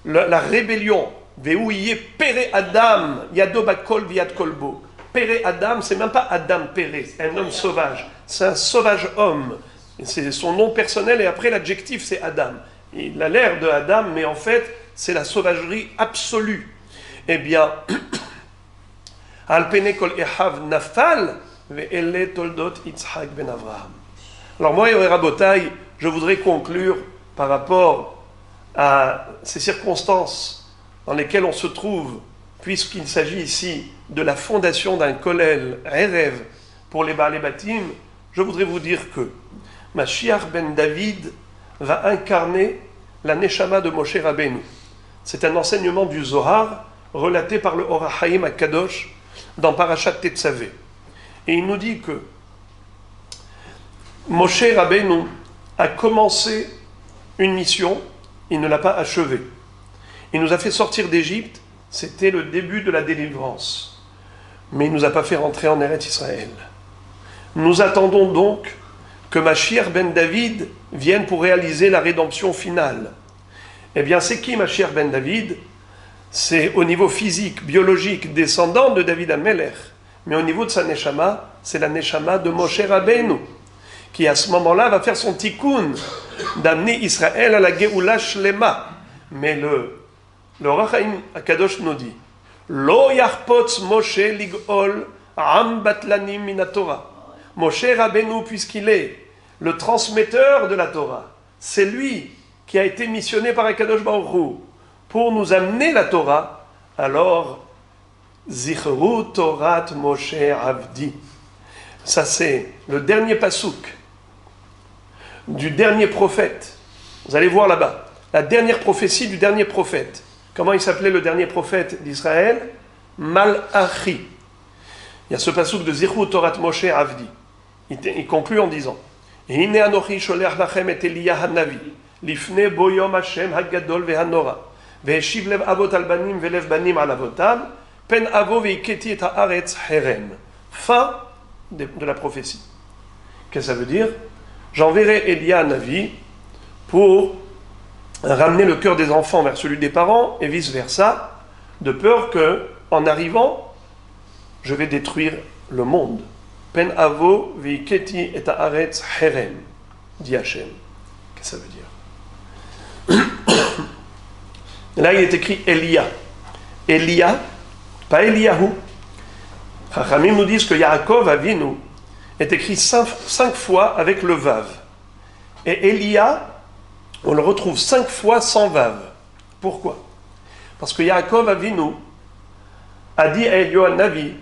Speaker 1: la rébellion. Ve'ouye pere Adam, yado bakol viad kolbo. Pere Adam, c'est même pas Adam Péré, un homme sauvage, c'est un sauvage homme. C'est son nom personnel et après l'adjectif c'est Adam. Il a l'air de Adam, mais en fait c'est la sauvagerie absolue. Eh bien, Al pene kol echav nafal ve'ele toldot Yitzhak ben Avraham. Alors moi, Rabotai, je voudrais conclure par rapport à ces circonstances dans lesquelles on se trouve, puisqu'il s'agit ici de la fondation d'un kollel Erev pour les Baalei Batim, je voudrais vous dire que Mashiach ben David va incarner la Neshama de Moshe Rabbeinu. C'est un enseignement du Zohar relaté par le Or HaChaim HaKadosh dans Parashat Tetzavé. Et il nous dit que Moshe Rabbeinu a commencé une mission, il ne l'a pas achevée. Il nous a fait sortir d'Égypte, c'était le début de la délivrance. Mais il ne nous a pas fait rentrer en Eretz Israël. Nous attendons donc que Mashiach ben David vienne pour réaliser la rédemption finale. Eh bien, c'est qui Mashiach ben David? C'est au niveau physique, biologique, descendant de David HaMelech. Mais au niveau de sa Neshama, c'est la Neshama de Moshe Rabbeinu, qui à ce moment-là va faire son tikkun, d'amener Israël à la Geoula Shlema. Mais le Or HaChaim HaKadosh nous dit, Lo yarpotz Moshe lig'ol am batlanim min Torah. Moshe Rabbeinu, puisqu'il est le transmetteur de la Torah, c'est lui qui a été missionné par HaKadosh Baruch Hu pour nous amener la Torah, alors Zichru Torat Moshe Avdi. Ça c'est le dernier pasouk du dernier prophète. Vous allez voir là-bas, la dernière prophétie du dernier prophète. Comment il s'appelait le dernier prophète d'Israël? Malachi. Il y a ce pasouk de Zichru Torat Moshe Avdi. Il conclut en disant, Hine anochi sholech lachem et Eliya hanavi, lifne bo yom Hashem hagadol vehanora, veheshiv lev avot al banim velev banim al avotam, pen avo veiketi et haaretz herem. Fin de la prophétie. Qu'est-ce que ça veut dire? J'enverrai Eliya Hanavi pour ramener le cœur des enfants vers celui des parents et vice-versa, de peur que, en arrivant, je vais détruire le monde. Pen avo veiketi et haaretz herem, dit Hachem. Qu'est-ce que ça veut dire? Là, il est écrit Elia. Elia, pas Eliyahu. Chachamim nous disent que Yaakov Avinu est écrit 5 fois avec le vav. Et Elia, on le retrouve 5 fois sans vav. Pourquoi? Parce que Yaakov Avinu a dit à Eliyahu Navi,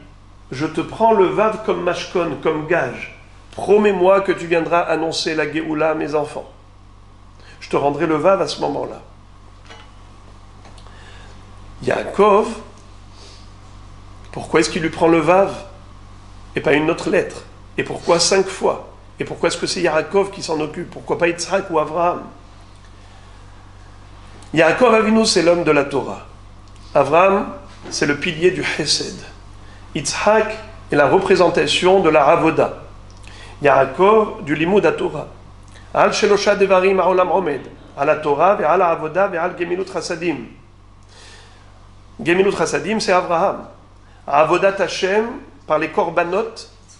Speaker 1: je te prends le vav comme mashkon, comme gage. Promets-moi que tu viendras annoncer la Géoula à mes enfants. Je te rendrai le vav à ce moment-là. Yaakov, pourquoi est-ce qu'il lui prend le vav et pas une autre lettre? Et pourquoi 5 fois? Et pourquoi est-ce que c'est Yaakov qui s'en occupe? Pourquoi pas Yitzhak ou Avraham? Yaakov Avinu, c'est l'homme de la Torah. Avraham, c'est le pilier du Chesed. Yitzhak est la représentation de la Avoda. Yaakov, du Limud HaTorah. Al Shelosha Devarim Ha'olam Omed. Al HaTorah ve'al Avoda ve'al Gemilut Chasadim. Gemilut Chasadim, c'est Avraham. Avodat Hashem, par les korbanot,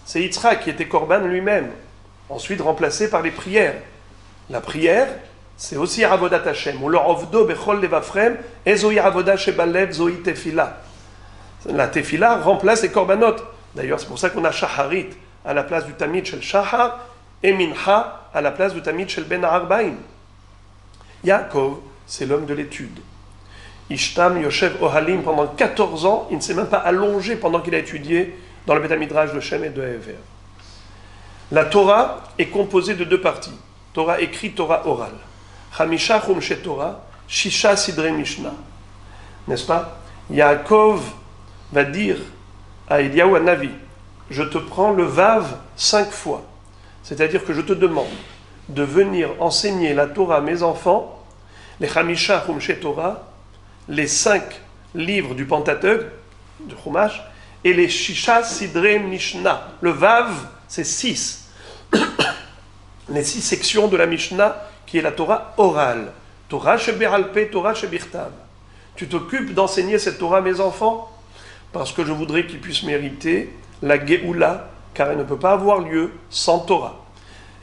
Speaker 1: c'est Yitzhak qui était korban lui-même. Ensuite remplacé par les prières. La prière, c'est aussi Avodat Hashem. Ou le Ovdo Bechol Levafrem, Ezoi Avoda Shebalev Zoi Tefila. La Tefila remplace les korbanot. D'ailleurs, c'est pour ça qu'on a Shaharit à la place du Tamid Shel Shahar et Mincha à la place du Tamid Shel Ben Arbaim. Yaakov, c'est l'homme de l'étude. Ishtam Yoshev Ohalim, pendant 14 ans, il ne s'est même pas allongé pendant qu'il a étudié dans le Beth Midrash de Shem et de Hever. La Torah est composée de 2 parties. Torah écrite, Torah orale. Chamisha Chumshe Torah, Shisha Sidre Mishnah. N'est-ce pas? Yaakov va dire à Eliyahu Hanavi, je te prends le vav 5 fois. C'est-à-dire que je te demande de venir enseigner la Torah à mes enfants, les Chamisha Chumshe Torah, les 5 livres du Pentateuch, du Chumash, et les Shisha Sidre Mishnah. Le Vav, c'est 6. Les 6 sections de la Mishnah, qui est la Torah orale. Torah Shebe'alpe, Torah Shebichtav. Tu t'occupes d'enseigner cette Torah à mes enfants parce que je voudrais qu'ils puissent mériter la Geoula, car elle ne peut pas avoir lieu sans Torah.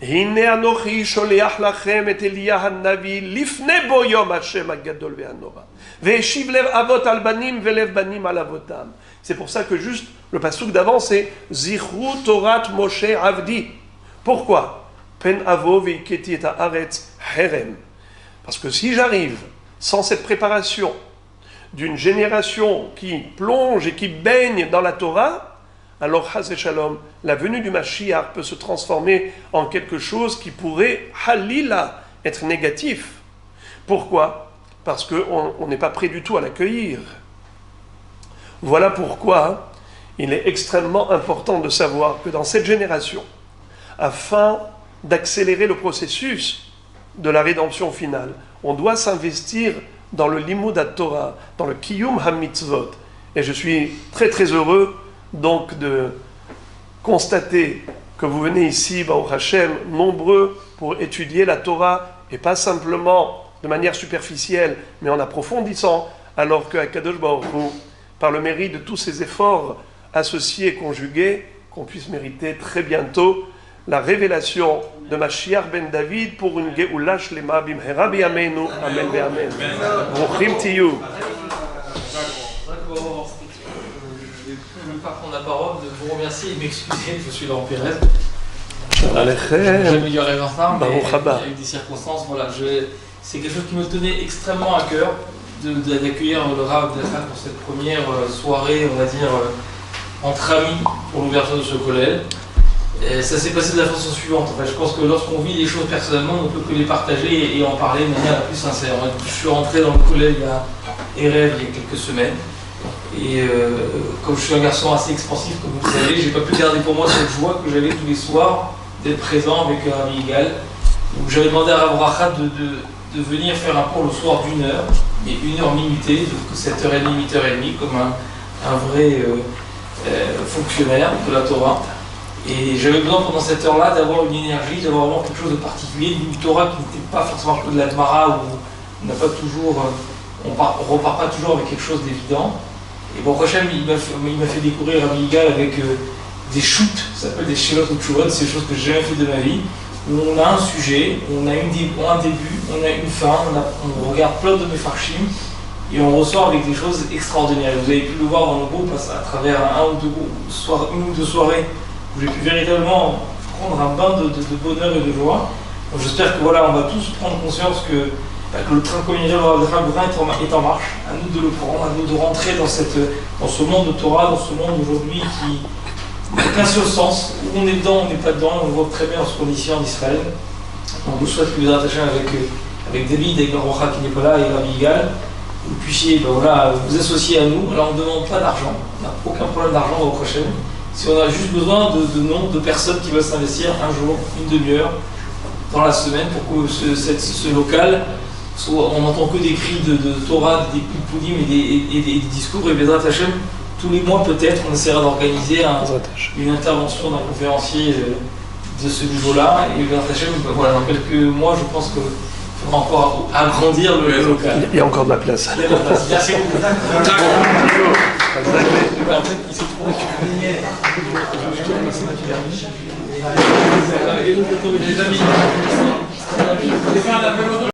Speaker 1: Hine anochi sholeach lachem et Eliya hanavi lifne bo yom Hashem hagadol ve'hanora ve'eshiv lev avot al banim ve'lev banim al avotam. C'est pour ça que juste le pasuk d'avant c'est Zichru Torat Moshe Avdi. Pourquoi? Pen avo ve'iketi et haaretz herem. Parce que si j'arrive sans cette préparation d'une génération qui plonge et qui baigne dans la Torah, alors, Chas Shalom, la venue du Mashiach peut se transformer en quelque chose qui pourrait, halila, être négatif. Pourquoi? Parce qu'on n'est pas prêt du tout à l'accueillir. Voilà pourquoi il est extrêmement important de savoir que dans cette génération, afin d'accélérer le processus de la rédemption finale, on doit s'investir dans le limud ha-Torah, dans le kiyum ha-mitzvot. Et je suis très très heureux donc de constater que vous venez ici, Baruch Hashem, nombreux pour étudier la Torah, et pas simplement de manière superficielle, mais en approfondissant, alors que Akadosh Baruch Hu, par le mérite de tous ces efforts associés et conjugués, qu'on puisse mériter très bientôt la révélation de Mashiach ben David pour une Geoula Shlema bimhera b'yameinu, Amen ve'amen. Bruchim tiyu.
Speaker 2: Je ne veux pas prendre la parole, de vous remercier et m'excuser, je suis Laurent Pérez.
Speaker 1: J'améliorerai
Speaker 2: en retard, mais il y a eu des circonstances. Voilà, c'est quelque chose qui me tenait extrêmement à cœur d'accueillir le Rav Abdelhak pour cette première soirée, on va dire, entre amis pour l'ouverture de ce collège. Et ça s'est passé de la façon suivante. En fait, je pense que lorsqu'on vit les choses personnellement, on ne peut que les partager et en parler de manière la plus sincère. Je suis rentré dans le collège il y a quelques semaines. Et comme je suis un garçon assez expansif, comme vous le savez, j'ai pas pu garder pour moi cette joie que j'avais tous les soirs d'être présent avec Rabbi Yigal. Donc j'avais demandé à Rav Rachat de venir faire un cours le soir d'1 heure, mais 1 heure minutée, donc 7h30, 8h30, comme un vrai fonctionnaire de la Torah. Et j'avais besoin pendant cette heure-là d'avoir une énergie, d'avoir vraiment quelque chose de particulier, d'une Torah qui n'était pas forcément un peu de la Gemara, où on n'a pas toujours, on repart pas toujours avec quelque chose d'évident. Et bon, Hachem, il m'a fait découvrir Rabbi Yigal avec des shoots, ça s'appelle des shilot ou tshuvot, c'est des choses que j'ai jamais fait de ma vie, où on a un sujet, on a un début, on a une fin, on regarde plein de mefarshim, et on ressort avec des choses extraordinaires. Vous avez pu le voir dans le groupe à travers une ou deux soirées où j'ai pu véritablement prendre un bain de bonheur et de joie. Donc j'espère que voilà, on va tous prendre conscience que le train communautaire est en marche, à nous de le prendre, à nous de rentrer dans ce monde de Torah, dans ce monde aujourd'hui qui n'a qu'un seul sens, où on est dedans, on n'est pas dedans, on le voit très bien en ce qu'on est ici en Israël. On vous souhaite que vous attachez avec David, avec Baruch qui n'est pas là, et Rabbi Yigal, vous puissiez vous associer à nous. Alors on ne demande pas d'argent, on n'a aucun problème d'argent au prochain. Si on a juste besoin de personnes qui veulent s'investir un jour, une demi-heure, dans la semaine, pour que ce local, on n'entend que des cris de Torah, des poudim et des discours, et Bezrat Hashem, tous les mois peut-être, on essaiera d'organiser une intervention d'un conférencier de ce niveau-là, et Bezrat Hashem, voilà, dans quelques mois, je pense qu'il faudra encore agrandir le local. Il
Speaker 1: y a encore de la place.
Speaker 2: Il y a de la place. Merci beaucoup. En fait, il se trouve